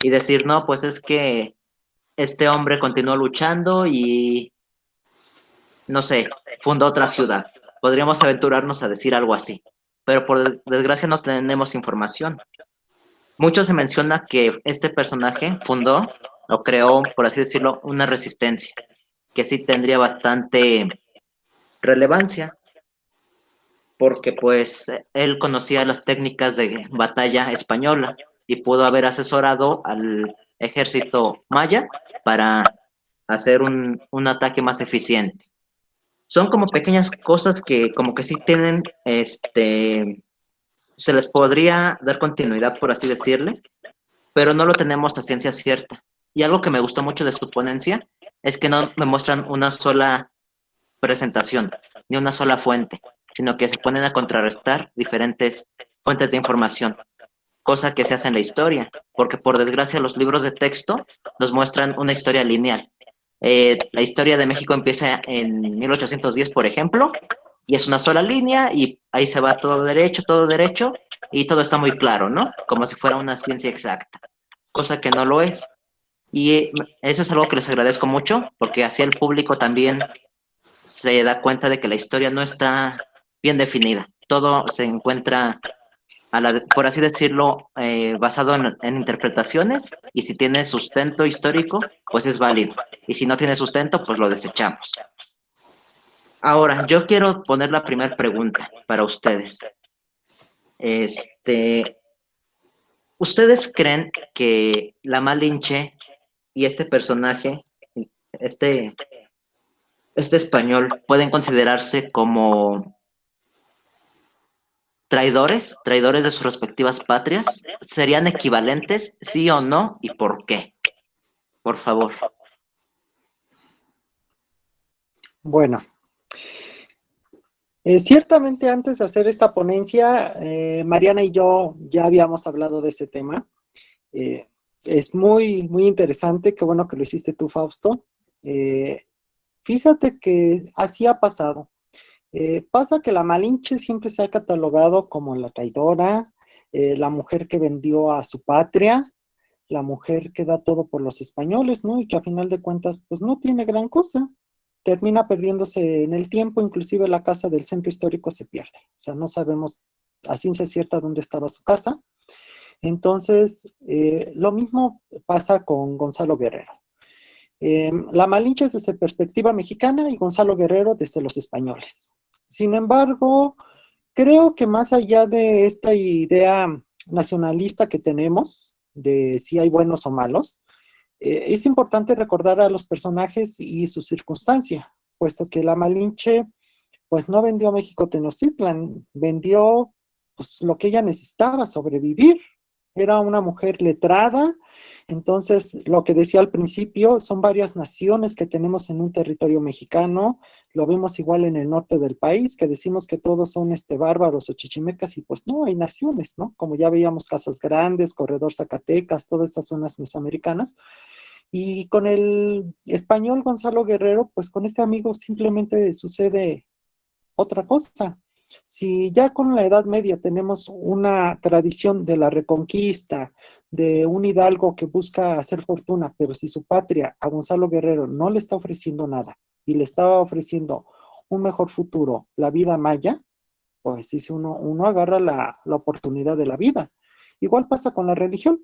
y decir, no, pues es que este hombre continuó luchando y, no sé, fundó otra ciudad. Podríamos aventurarnos a decir algo así, pero por desgracia no tenemos información. Mucho se menciona que este personaje fundó o creó, por así decirlo, una resistencia, que sí tendría bastante relevancia, porque pues él conocía las técnicas de batalla española y pudo haber asesorado al ejército maya para hacer un ataque más eficiente. Son como pequeñas cosas que como que sí tienen, se les podría dar continuidad, por así decirle, pero no lo tenemos a ciencia cierta. Y algo que me gustó mucho de su ponencia es que no me muestran una sola presentación, ni una sola fuente, sino que se ponen a contrarrestar diferentes fuentes de información, cosa que se hace en la historia, porque por desgracia los libros de texto nos muestran una historia lineal. La historia de México empieza en 1810, por ejemplo, y es una sola línea y ahí se va todo derecho, y todo está muy claro, ¿no? Como si fuera una ciencia exacta, cosa que no lo es. Y eso es algo que les agradezco mucho, porque así el público también se da cuenta de que la historia no está bien definida. Todo se encuentra, por así decirlo, basado en interpretaciones, y si tiene sustento histórico, pues es válido. Y si no tiene sustento, pues lo desechamos. Ahora, yo quiero poner la primera pregunta para ustedes. ¿Ustedes creen que la Malinche y este personaje, este, este español, pueden considerarse como traidores de sus respectivas patrias? ¿Serían equivalentes, sí o no, y por qué? Por favor. Bueno, ciertamente antes de hacer esta ponencia, Mariana y yo ya habíamos hablado de ese tema. Eh, es muy, muy interesante, qué bueno que lo hiciste tú, Fausto. Fíjate que así ha pasado. Pasa que la Malinche siempre se ha catalogado como la traidora, la mujer que vendió a su patria, la mujer que da todo por los españoles, ¿no? Y que a final de cuentas, pues no tiene gran cosa. Termina perdiéndose en el tiempo, inclusive la casa del centro histórico se pierde. O sea, no sabemos a ciencia cierta dónde estaba su casa. Entonces, lo mismo pasa con Gonzalo Guerrero. La Malinche es desde perspectiva mexicana y Gonzalo Guerrero desde los españoles. Sin embargo, creo que más allá de esta idea nacionalista que tenemos, de si hay buenos o malos, es importante recordar a los personajes y su circunstancia, puesto que la Malinche pues no vendió a México Tenochtitlan, vendió pues, lo que ella necesitaba, sobrevivir. Era una mujer letrada, entonces lo que decía al principio, son varias naciones que tenemos en un territorio mexicano, lo vemos igual en el norte del país, que decimos que todos son bárbaros o chichimecas, y pues no, hay naciones, ¿no? Como ya veíamos Casas Grandes, Corredor Zacatecas, todas estas zonas mesoamericanas, y con el español Gonzalo Guerrero, pues con este amigo simplemente sucede otra cosa. Si ya con la Edad Media tenemos una tradición de la reconquista, de un hidalgo que busca hacer fortuna, pero si su patria a Gonzalo Guerrero no le está ofreciendo nada y le está ofreciendo un mejor futuro, la vida maya, pues dice uno agarra la oportunidad de la vida. Igual pasa con la religión.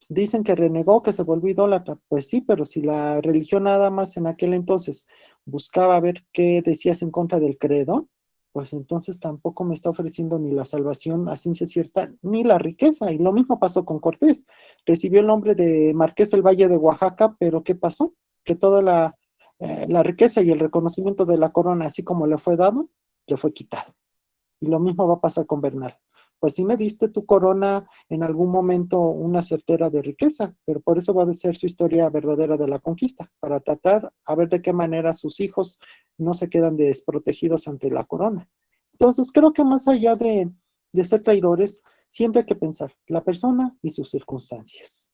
Dicen que renegó, que se volvió idólatra. Pues sí, pero si la religión nada más en aquel entonces buscaba ver qué decías en contra del credo, pues entonces tampoco me está ofreciendo ni la salvación a ciencia cierta, ni la riqueza. Y lo mismo pasó con Cortés. Recibió el nombre de Marqués del Valle de Oaxaca, pero ¿qué pasó? Que toda la riqueza y el reconocimiento de la corona, así como le fue dado, le fue quitado. Y lo mismo va a pasar con Bernal. Pues sí me diste tu corona en algún momento una certera de riqueza, pero por eso va a ser su historia verdadera de la conquista, para tratar a ver de qué manera sus hijos no se quedan desprotegidos ante la corona. Entonces creo que más allá de ser traidores, siempre hay que pensar la persona y sus circunstancias.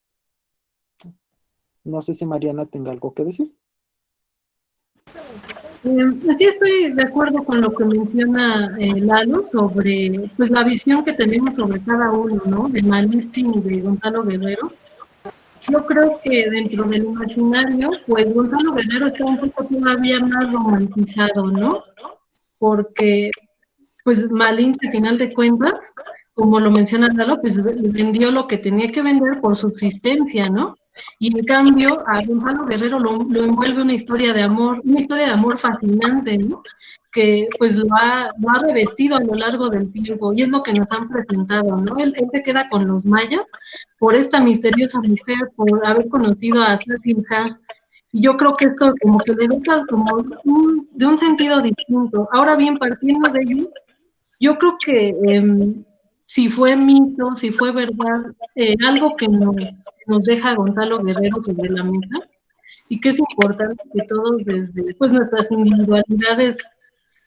No sé si Mariana tenga algo que decir. Sí estoy de acuerdo con lo que menciona Lalo sobre pues la visión que tenemos sobre cada uno, ¿no? De Malinche y de Gonzalo Guerrero. Yo creo que dentro del imaginario, pues Gonzalo Guerrero está un poco todavía más romantizado, ¿no? Porque pues Malinche, a final de cuentas, como lo menciona Lalo, pues vendió lo que tenía que vender por subsistencia, ¿no? Y en cambio, a Gonzalo Guerrero lo envuelve una historia de amor fascinante, ¿no? Que pues lo ha revestido a lo largo del tiempo, y es lo que nos han presentado, ¿no? Él se queda con los mayas por esta misteriosa mujer, por haber conocido a Sasimha. Y yo creo que esto como que le da como de un sentido distinto. Ahora bien, partiendo de ello, yo creo que si fue mito, si fue verdad, algo que nos deja Gonzalo Guerrero sobre la mesa, y que es importante que todos desde pues, nuestras individualidades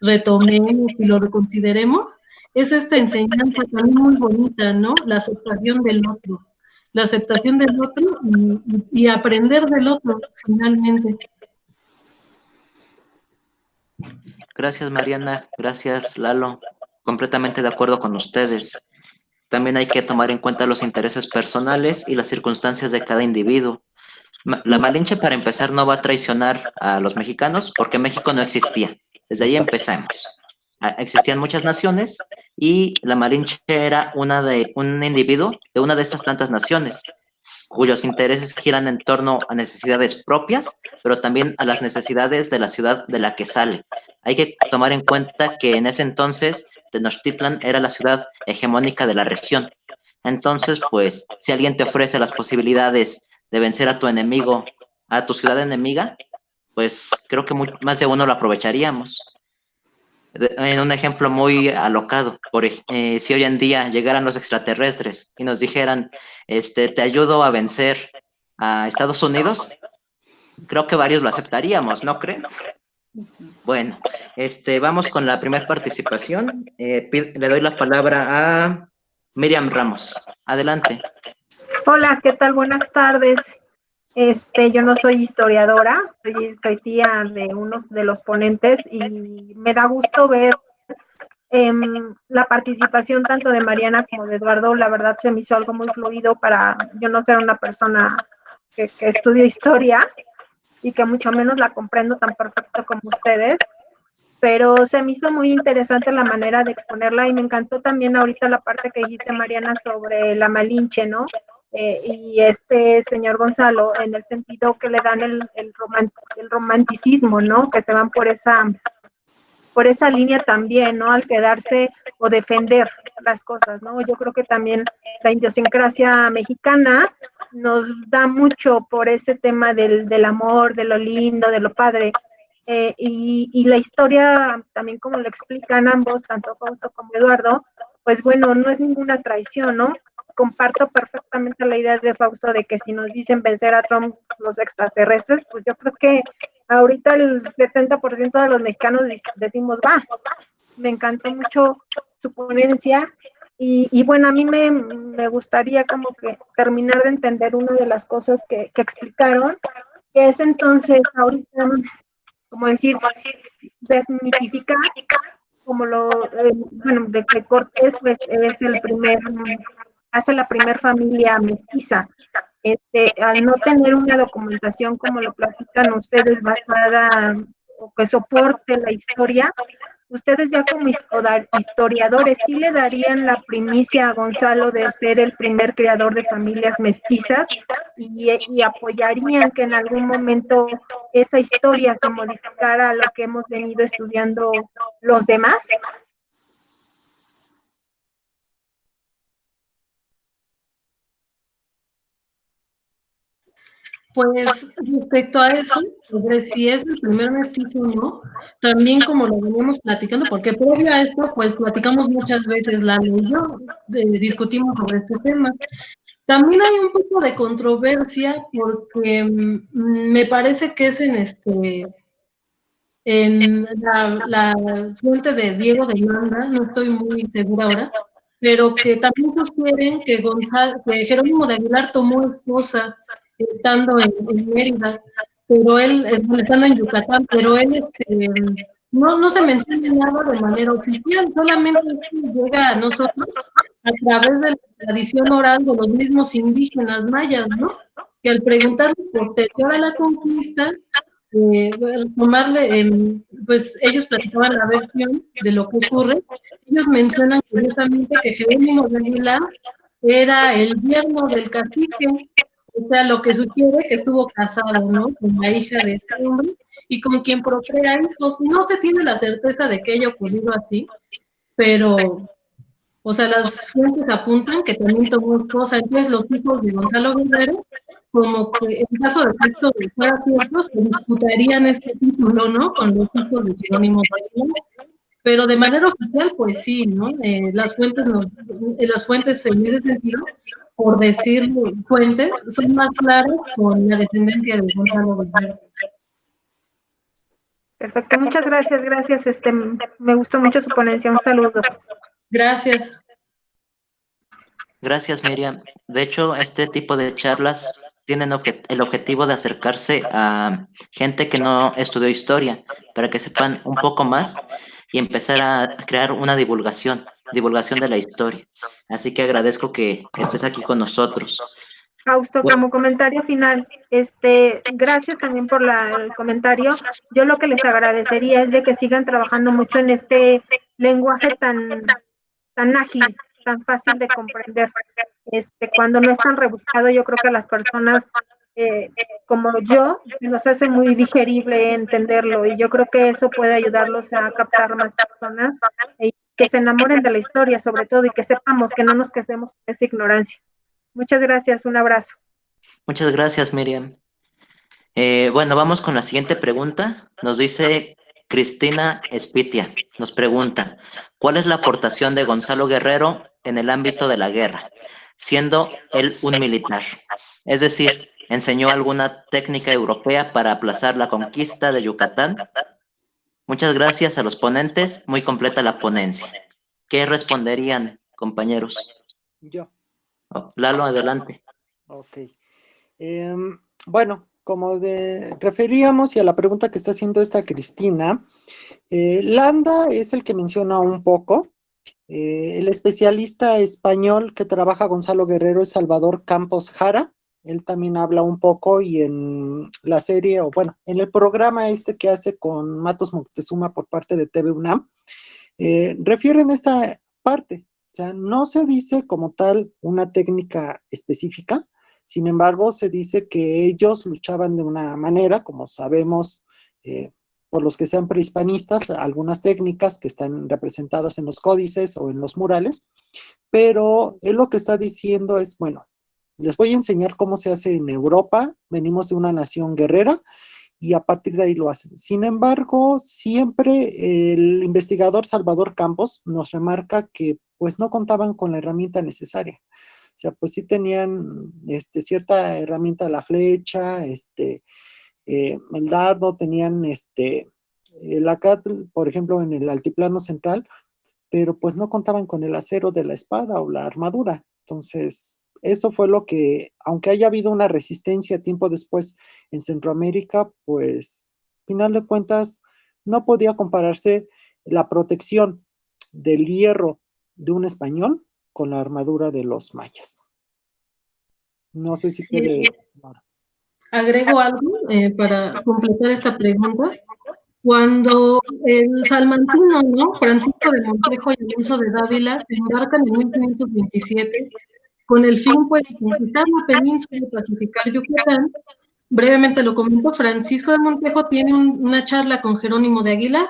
retomemos y lo reconsideremos, es esta enseñanza también muy bonita, ¿no? La aceptación del otro. La aceptación del otro y aprender del otro, finalmente. Gracias, Mariana. Gracias, Lalo. Completamente de acuerdo con ustedes. También hay que tomar en cuenta los intereses personales y las circunstancias de cada individuo. La Malinche, para empezar, no va a traicionar a los mexicanos porque México no existía. Desde ahí empezamos. Existían muchas naciones y la Malinche era un individuo de una de estas tantas naciones, cuyos intereses giran en torno a necesidades propias, pero también a las necesidades de la ciudad de la que sale. Hay que tomar en cuenta que en ese entonces Tenochtitlan era la ciudad hegemónica de la región. Entonces, pues, si alguien te ofrece las posibilidades de vencer a tu enemigo, a tu ciudad enemiga, pues creo que más de uno lo aprovecharíamos. En un ejemplo muy alocado, si hoy en día llegaran los extraterrestres y nos dijeran, te ayudo a vencer a Estados Unidos, creo que varios lo aceptaríamos, ¿no creen? Bueno, vamos con la primera participación. Le doy la palabra a Miriam Ramos. Adelante. Hola, ¿qué tal? Buenas tardes. Yo no soy historiadora, soy tía de uno de los ponentes y me da gusto ver la participación tanto de Mariana como de Eduardo. La verdad se me hizo algo muy fluido para yo no ser una persona que estudio historia y que mucho menos la comprendo tan perfecto como ustedes, pero se me hizo muy interesante la manera de exponerla y me encantó también ahorita la parte que dijiste, Mariana, sobre la Malinche, ¿no? Y este señor Gonzalo, en el sentido que le dan el romanticismo, ¿no? Que se van por esa línea también, ¿no? Al quedarse o defender las cosas, ¿no? Yo creo que también la idiosincrasia mexicana nos da mucho por ese tema del amor, de lo lindo, de lo padre. Y la historia, también como lo explican ambos, tanto Fausto como Eduardo, pues bueno, no es ninguna traición, ¿no? Comparto perfectamente la idea de Fausto de que si nos dicen vencer a Trump los extraterrestres, pues yo creo que ahorita el 70% de los mexicanos decimos, va, me encantó mucho su ponencia y bueno, a mí me gustaría como que terminar de entender una de las cosas que explicaron, que es entonces ahorita, como decir, desmitificar como bueno, de que Cortés pues, hace la primer familia mestiza. Al no tener una documentación como lo platican ustedes basada o que soporte la historia, ustedes ya como historiadores, ¿sí le darían la primicia a Gonzalo de ser el primer creador de familias mestizas y apoyarían que en algún momento esa historia se modificara a lo que hemos venido estudiando los demás? Pues respecto a eso, sobre si es el primer mestizo o no, también como lo veníamos platicando, porque previo a esto, pues platicamos muchas veces, Lalo y yo, discutimos sobre este tema. También hay un poco de controversia porque me parece que es en la fuente de Diego de Landa, no estoy muy segura ahora, pero que también sugieren que Jerónimo de Aguilar tomó esposa estando en Mérida, pero él, estando en Yucatán, pero él no se menciona nada de manera oficial, solamente llega a nosotros a través de la tradición oral de los mismos indígenas mayas, ¿no? Que al preguntarle posterior a la conquista, tomarle, pues ellos platicaban la versión de lo que ocurre. Ellos mencionan curiosamente que Jerónimo de Aguilar era el yerno del cacique, o sea, lo que sugiere que estuvo casado, ¿no? Con la hija de este hombre y con quien procrea hijos. No se tiene la certeza de que haya ocurrido así, pero, o sea, las fuentes apuntan que también tomó esposa. Entonces, los hijos de Gonzalo Guerrero, como que en caso de que esto fuera cierto, se disputarían este título, ¿no? Con los hijos de Jerónimo de Aguilar. Pero de manera oficial, pues sí, ¿no? Las fuentes en ese sentido, por decir fuentes, son más claras con la descendencia de Gonzalo Guerrero. Perfecto, muchas gracias, me gustó mucho su ponencia, un saludo. Gracias. Gracias, Miriam. De hecho, este tipo de charlas tienen el objetivo de acercarse a gente que no estudió historia, para que sepan un poco más y empezar a crear una divulgación de la historia. Así que agradezco que estés aquí con nosotros. Fausto, como comentario final, gracias también por el comentario. Yo lo que les agradecería es de que sigan trabajando mucho en este lenguaje tan ágil, tan fácil de comprender. Cuando no es tan rebuscado, yo creo que a las personas como yo nos hace muy digerible entenderlo, y yo creo que eso puede ayudarlos a captar más personas y que se enamoren de la historia, sobre todo, y que sepamos que no nos quedemos con esa ignorancia. Muchas gracias, un abrazo. Muchas gracias, Miriam. Bueno, vamos con la siguiente pregunta. Nos dice Cristina Espitia. Nos pregunta, ¿cuál es la aportación de Gonzalo Guerrero en el ámbito de la guerra, siendo él un militar? Es decir, ¿enseñó alguna técnica europea para aplazar la conquista de Yucatán? Muchas gracias a los ponentes. Muy completa la ponencia. ¿Qué responderían, compañeros? Yo. Oh, Lalo, adelante. Ok. Bueno, como referíamos y a la pregunta que está haciendo esta Cristina, Landa es el que menciona un poco. El especialista español que trabaja Gonzalo Guerrero es Salvador Campos Jara. Él también habla un poco, y en la serie, o bueno, en el programa que hace con Matos Moctezuma por parte de TV UNAM, refieren esta parte. O sea, no se dice como tal una técnica específica, sin embargo, se dice que ellos luchaban de una manera, como sabemos, por los que sean prehispanistas, algunas técnicas que están representadas en los códices o en los murales, pero él lo que está diciendo es, bueno, les voy a enseñar cómo se hace en Europa, venimos de una nación guerrera, y a partir de ahí lo hacen. Sin embargo, siempre el investigador Salvador Campos nos remarca que pues no contaban con la herramienta necesaria. O sea, pues sí tenían cierta herramienta, la flecha, el dardo, tenían el acatl, por ejemplo, en el altiplano central, pero pues no contaban con el acero de la espada o la armadura. Entonces, eso fue lo que, aunque haya habido una resistencia tiempo después en Centroamérica, pues, al final de cuentas, no podía compararse la protección del hierro de un español con la armadura de los mayas. No sé si quede. Agrego algo para completar esta pregunta. Cuando el salmantino, ¿no? Francisco de Montejo y Alonso de Dávila se embarcan en 1527 con el fin, pues, de conquistar la península y pacificar Yucatán. Brevemente lo comento, Francisco de Montejo tiene una charla con Jerónimo de Aguilar,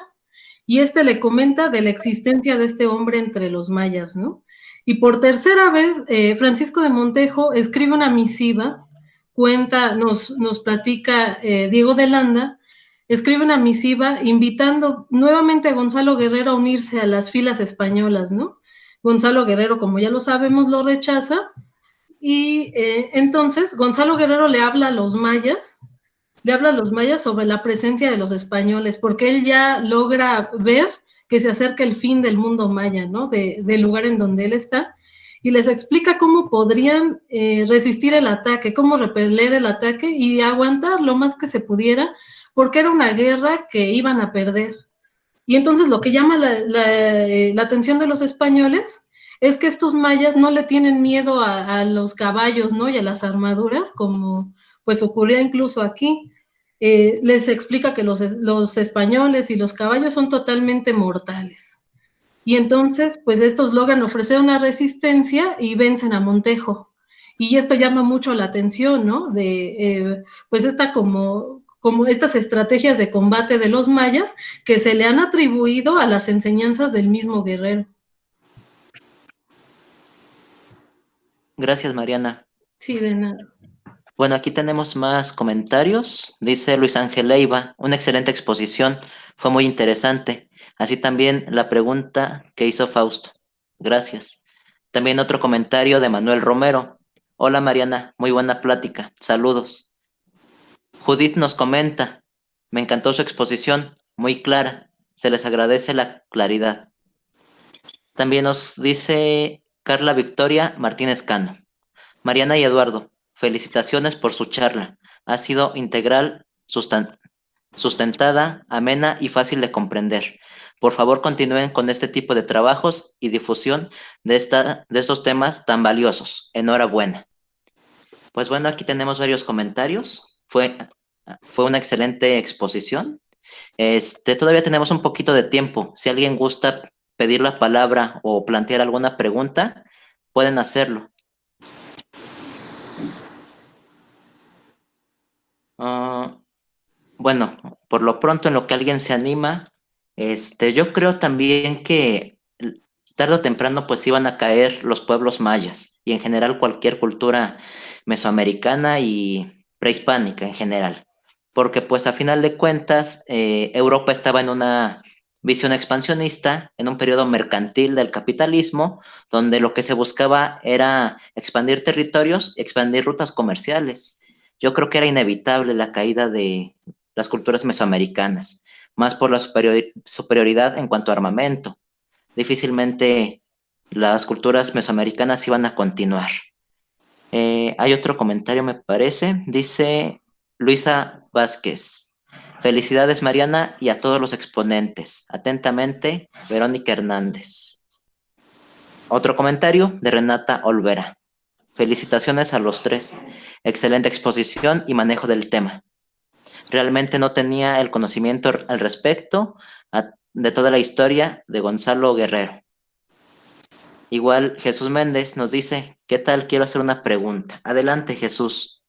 y le comenta de la existencia de este hombre entre los mayas, ¿no? Y por tercera vez, Francisco de Montejo escribe una misiva, nos platica Diego de Landa, escribe una misiva invitando nuevamente a Gonzalo Guerrero a unirse a las filas españolas, ¿no? Gonzalo Guerrero, como ya lo sabemos, lo rechaza, y entonces Gonzalo Guerrero le habla a los mayas sobre la presencia de los españoles, porque él ya logra ver que se acerca el fin del mundo maya, ¿no? Del lugar en donde él está, y les explica cómo podrían resistir el ataque, cómo repeler el ataque y aguantar lo más que se pudiera, porque era una guerra que iban a perder. Y entonces lo que llama la atención de los españoles es que estos mayas no le tienen miedo a los caballos, ¿no? Y a las armaduras, como pues ocurría incluso aquí. Les explica que los españoles y los caballos son totalmente mortales. Y entonces, pues estos logran ofrecer una resistencia y vencen a Montejo. Y esto llama mucho la atención, ¿no? Pues como estas estrategias de combate de los mayas que se le han atribuido a las enseñanzas del mismo Guerrero. Gracias, Mariana. Sí, de nada. Bueno, aquí tenemos más comentarios. Dice Luis Ángel Leiva, una excelente exposición, fue muy interesante. Así también la pregunta que hizo Fausto. Gracias. También otro comentario de Manuel Romero. Hola Mariana, muy buena plática. Saludos. Judith nos comenta, me encantó su exposición, muy clara. Se les agradece la claridad. También nos dice Carla Victoria Martínez Cano. Mariana y Eduardo, felicitaciones por su charla. Ha sido integral, sustentada, amena y fácil de comprender. Por favor, continúen con este tipo de trabajos y difusión de estos temas tan valiosos. Enhorabuena. Pues bueno, aquí tenemos varios comentarios. Fue una excelente exposición. Todavía tenemos un poquito de tiempo. Si alguien gusta pedir la palabra o plantear alguna pregunta, pueden hacerlo. Bueno, por lo pronto, en lo que alguien se anima, yo creo también que tarde o temprano pues iban a caer los pueblos mayas y en general cualquier cultura mesoamericana y prehispánica en general, porque pues a final de cuentas Europa estaba en una visión expansionista, en un periodo mercantil del capitalismo, donde lo que se buscaba era expandir territorios, expandir rutas comerciales. Yo creo que era inevitable la caída de las culturas mesoamericanas, más por la superioridad en cuanto a armamento. Difícilmente las culturas mesoamericanas iban a continuar. Hay otro comentario, me parece. Dice Luisa Vázquez. Felicidades, Mariana, y a todos los exponentes. Atentamente, Verónica Hernández. Otro comentario de Renata Olvera. Felicitaciones a los tres. Excelente exposición y manejo del tema. Realmente no tenía el conocimiento al respecto de toda la historia de Gonzalo Guerrero. Igual Jesús Méndez nos dice, ¿qué tal? Quiero hacer una pregunta. Adelante, Jesús.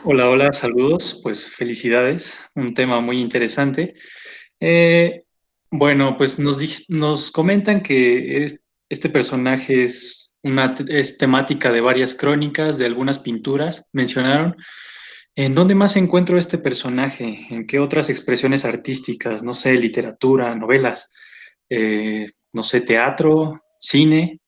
Hola, hola, saludos, pues felicidades, un tema muy interesante. Bueno, pues nos comentan que este personaje es temática de varias crónicas, de algunas pinturas, mencionaron. ¿En dónde más encuentro este personaje? ¿En qué otras expresiones artísticas? No sé, literatura, novelas, no sé, teatro, cine.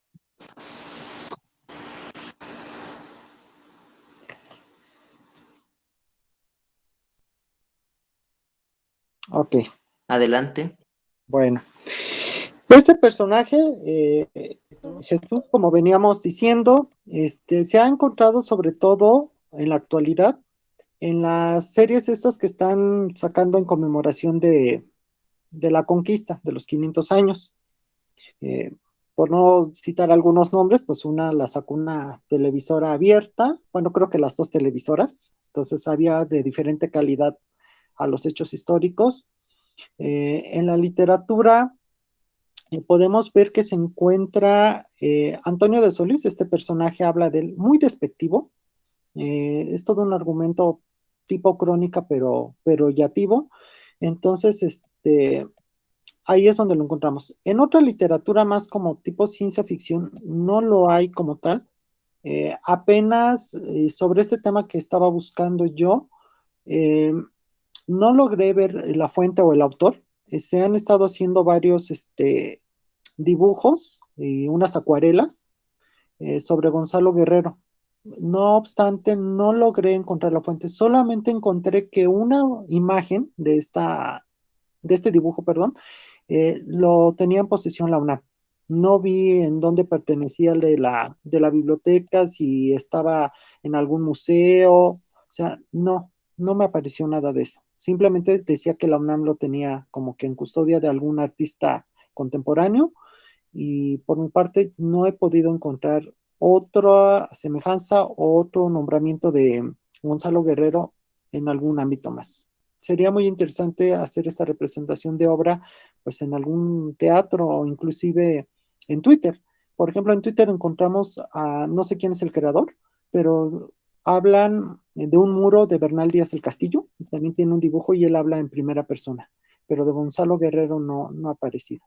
Ok, Adelante. bueno. Este personaje, Jesús, como veníamos diciendo, se ha encontrado sobre todo en la actualidad en las series estas que están sacando en conmemoración de la conquista de los 500 años. Eh, por no citar algunos nombres, pues una la sacó una televisora abierta, bueno, creo que las dos televisoras, entonces había de diferente calidad a los hechos históricos. En la literatura podemos ver que se encuentra Antonio de Solís, este personaje habla de él muy despectivo, es todo un argumento tipo crónica, pero yativo. Entonces, ahí es donde lo encontramos. En otra literatura más como tipo ciencia ficción, no lo hay como tal. Apenas sobre este tema que estaba buscando yo, eh, no logré ver la fuente o el autor. Se han estado haciendo varios dibujos y unas acuarelas sobre Gonzalo Guerrero. No obstante, no logré encontrar la fuente, solamente encontré que una imagen de este dibujo, perdón, lo tenía en posesión la UNAM. No vi en dónde pertenecía el de la biblioteca, si estaba en algún museo, o sea, no me apareció nada de eso. Simplemente decía que la UNAM lo tenía como que en custodia de algún artista contemporáneo y por mi parte no he podido encontrar otra semejanza o otro nombramiento de Gonzalo Guerrero en algún ámbito más. Sería muy interesante hacer esta representación de obra pues en algún teatro o inclusive en Twitter. Por ejemplo, en Twitter encontramos a no sé quién es el creador, pero hablan de un muro de Bernal Díaz del Castillo y también tiene un dibujo y él habla en primera persona, pero de Gonzalo Guerrero no ha aparecido.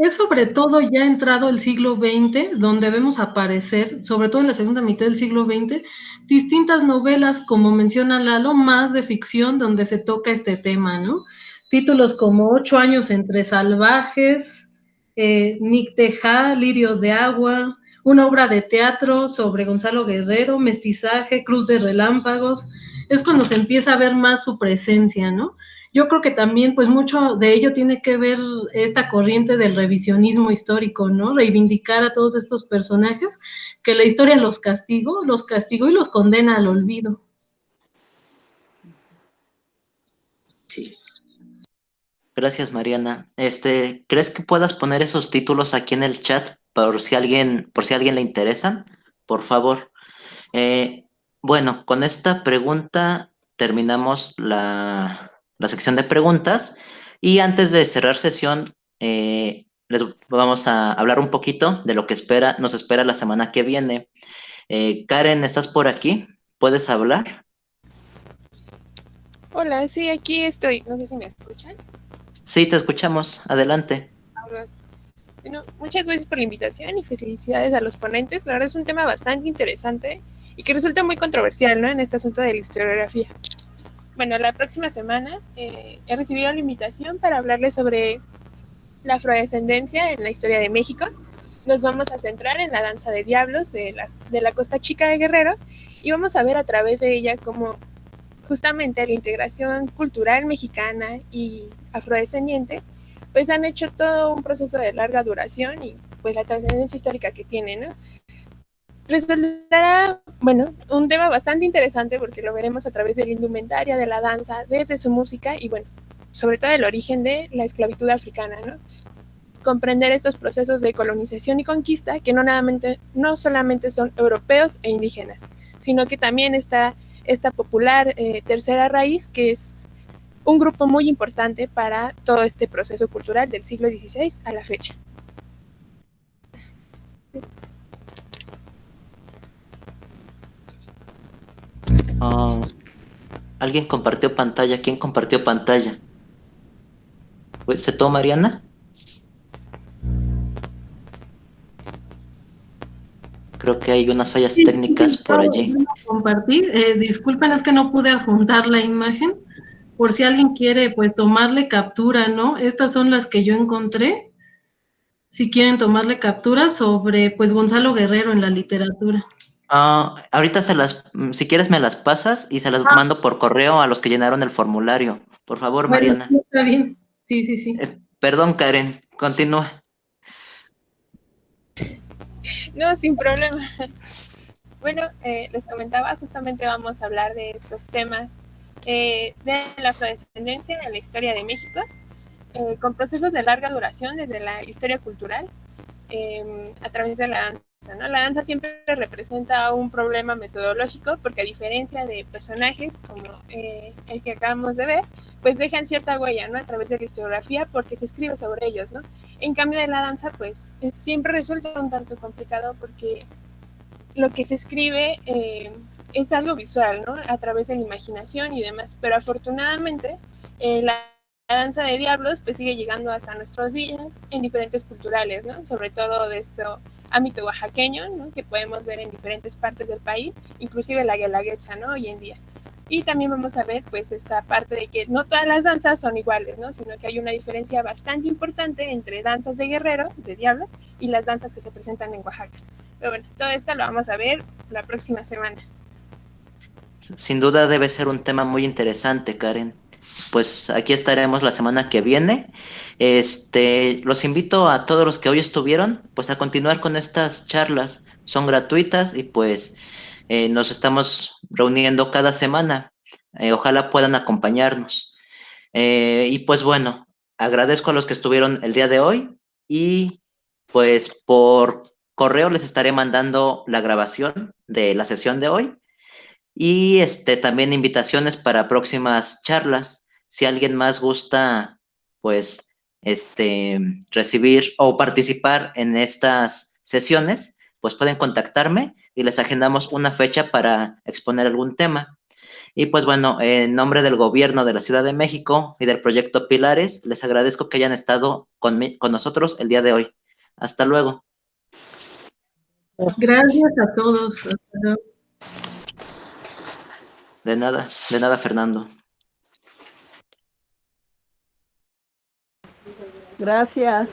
Es sobre todo ya entrado el siglo XX, donde vemos aparecer, sobre todo en la segunda mitad del siglo XX, distintas novelas, como menciona Lalo, más de ficción, donde se toca este tema, ¿no? Títulos como 8 años entre salvajes, Nicteja, Lirio de Agua, una obra de teatro sobre Gonzalo Guerrero, Mestizaje, Cruz de Relámpagos, es cuando se empieza a ver más su presencia, ¿no? Yo creo que también, pues mucho de ello tiene que ver esta corriente del revisionismo histórico, ¿no? Reivindicar a todos estos personajes que la historia los castigó y los condena al olvido. Sí. Gracias, Mariana. ¿Crees que puedas poner esos títulos aquí en el chat por si a alguien le interesan, por favor. Bueno, con esta pregunta terminamos la sección de preguntas y antes de cerrar sesión, les vamos a hablar un poquito de lo que nos espera la semana que viene. Karen, ¿estás por aquí? ¿Puedes hablar? Hola, sí, aquí estoy. No sé si me escuchan. Sí, te escuchamos. Adelante. Ahora, bueno, muchas gracias por la invitación y felicidades a los ponentes. La verdad es un tema bastante interesante y que resulta muy controversial, ¿no? En este asunto de la historiografía. Bueno, la próxima semana he recibido la invitación para hablarles sobre la afrodescendencia en la historia de México. Nos vamos a centrar en la danza de diablos de la Costa Chica de Guerrero y vamos a ver a través de ella cómo justamente la integración cultural mexicana y afrodescendiente pues han hecho todo un proceso de larga duración y pues la trascendencia histórica que tiene, ¿no? Resultará, bueno, un tema bastante interesante porque lo veremos a través de la indumentaria, de la danza, desde su música y bueno, sobre todo el origen de la esclavitud africana, ¿no? Comprender estos procesos de colonización y conquista que no solamente son europeos e indígenas, sino que también está esta popular tercera raíz que es un grupo muy importante para todo este proceso cultural del siglo XVI a la fecha. ¿Alguien compartió pantalla? ¿Quién compartió pantalla? ¿Se toma Mariana? Creo que hay unas fallas Sí, técnicas sí, por allí. compartir. Disculpen, es que no pude adjuntar la imagen. Por si alguien quiere, pues, tomarle captura, ¿no? Estas son las que yo encontré. Si quieren tomarle captura sobre, pues, Gonzalo Guerrero en la literatura. Ahorita si quieres me las pasas y se las mando por correo a los que llenaron el formulario. Por favor, Bueno, Mariana. está bien. Sí, sí, sí. Perdón, Karen, continúa. No, sin problema. Bueno, les comentaba, justamente vamos a hablar de estos temas de la afrodescendencia en la historia de México, con procesos de larga duración desde la historia cultural a través de la danza, ¿no? La danza siempre representa un problema metodológico porque a diferencia de personajes como el que acabamos de ver, pues dejan cierta huella, ¿no? A través de la historiografía porque se escribe sobre ellos, ¿no? En cambio de la danza, pues siempre resulta un tanto complicado porque lo que se escribe es algo visual, ¿no? A través de la imaginación y demás, pero afortunadamente la danza de diablos pues sigue llegando hasta nuestros días en diferentes culturales, ¿no? Sobre todo de este ámbito oaxaqueño, ¿no? Que podemos ver en diferentes partes del país, inclusive la guelaguetza, ¿no? Hoy en día. Y también vamos a ver pues esta parte de que no todas las danzas son iguales, ¿no? Sino que hay una diferencia bastante importante entre danzas de guerrero, de diablo, y las danzas que se presentan en Oaxaca. Pero bueno, todo esto lo vamos a ver la próxima semana. Sin duda debe ser un tema muy interesante, Karen. Pues aquí estaremos la semana que viene. Los invito a todos los que hoy estuvieron, pues a continuar con estas charlas. Son gratuitas y pues nos estamos reuniendo cada semana. Ojalá puedan acompañarnos. Y pues bueno, agradezco a los que estuvieron el día de hoy y pues por correo les estaré mandando la grabación de la sesión de hoy y también invitaciones para próximas charlas. Si alguien más gusta, pues, recibir o participar en estas sesiones, pues pueden contactarme y les agendamos una fecha para exponer algún tema. Y pues bueno, en nombre del gobierno de la Ciudad de México y del proyecto Pilares, les agradezco que hayan estado con nosotros el día de hoy. Hasta luego. Gracias a todos. Hasta luego. De nada, Fernando. Gracias.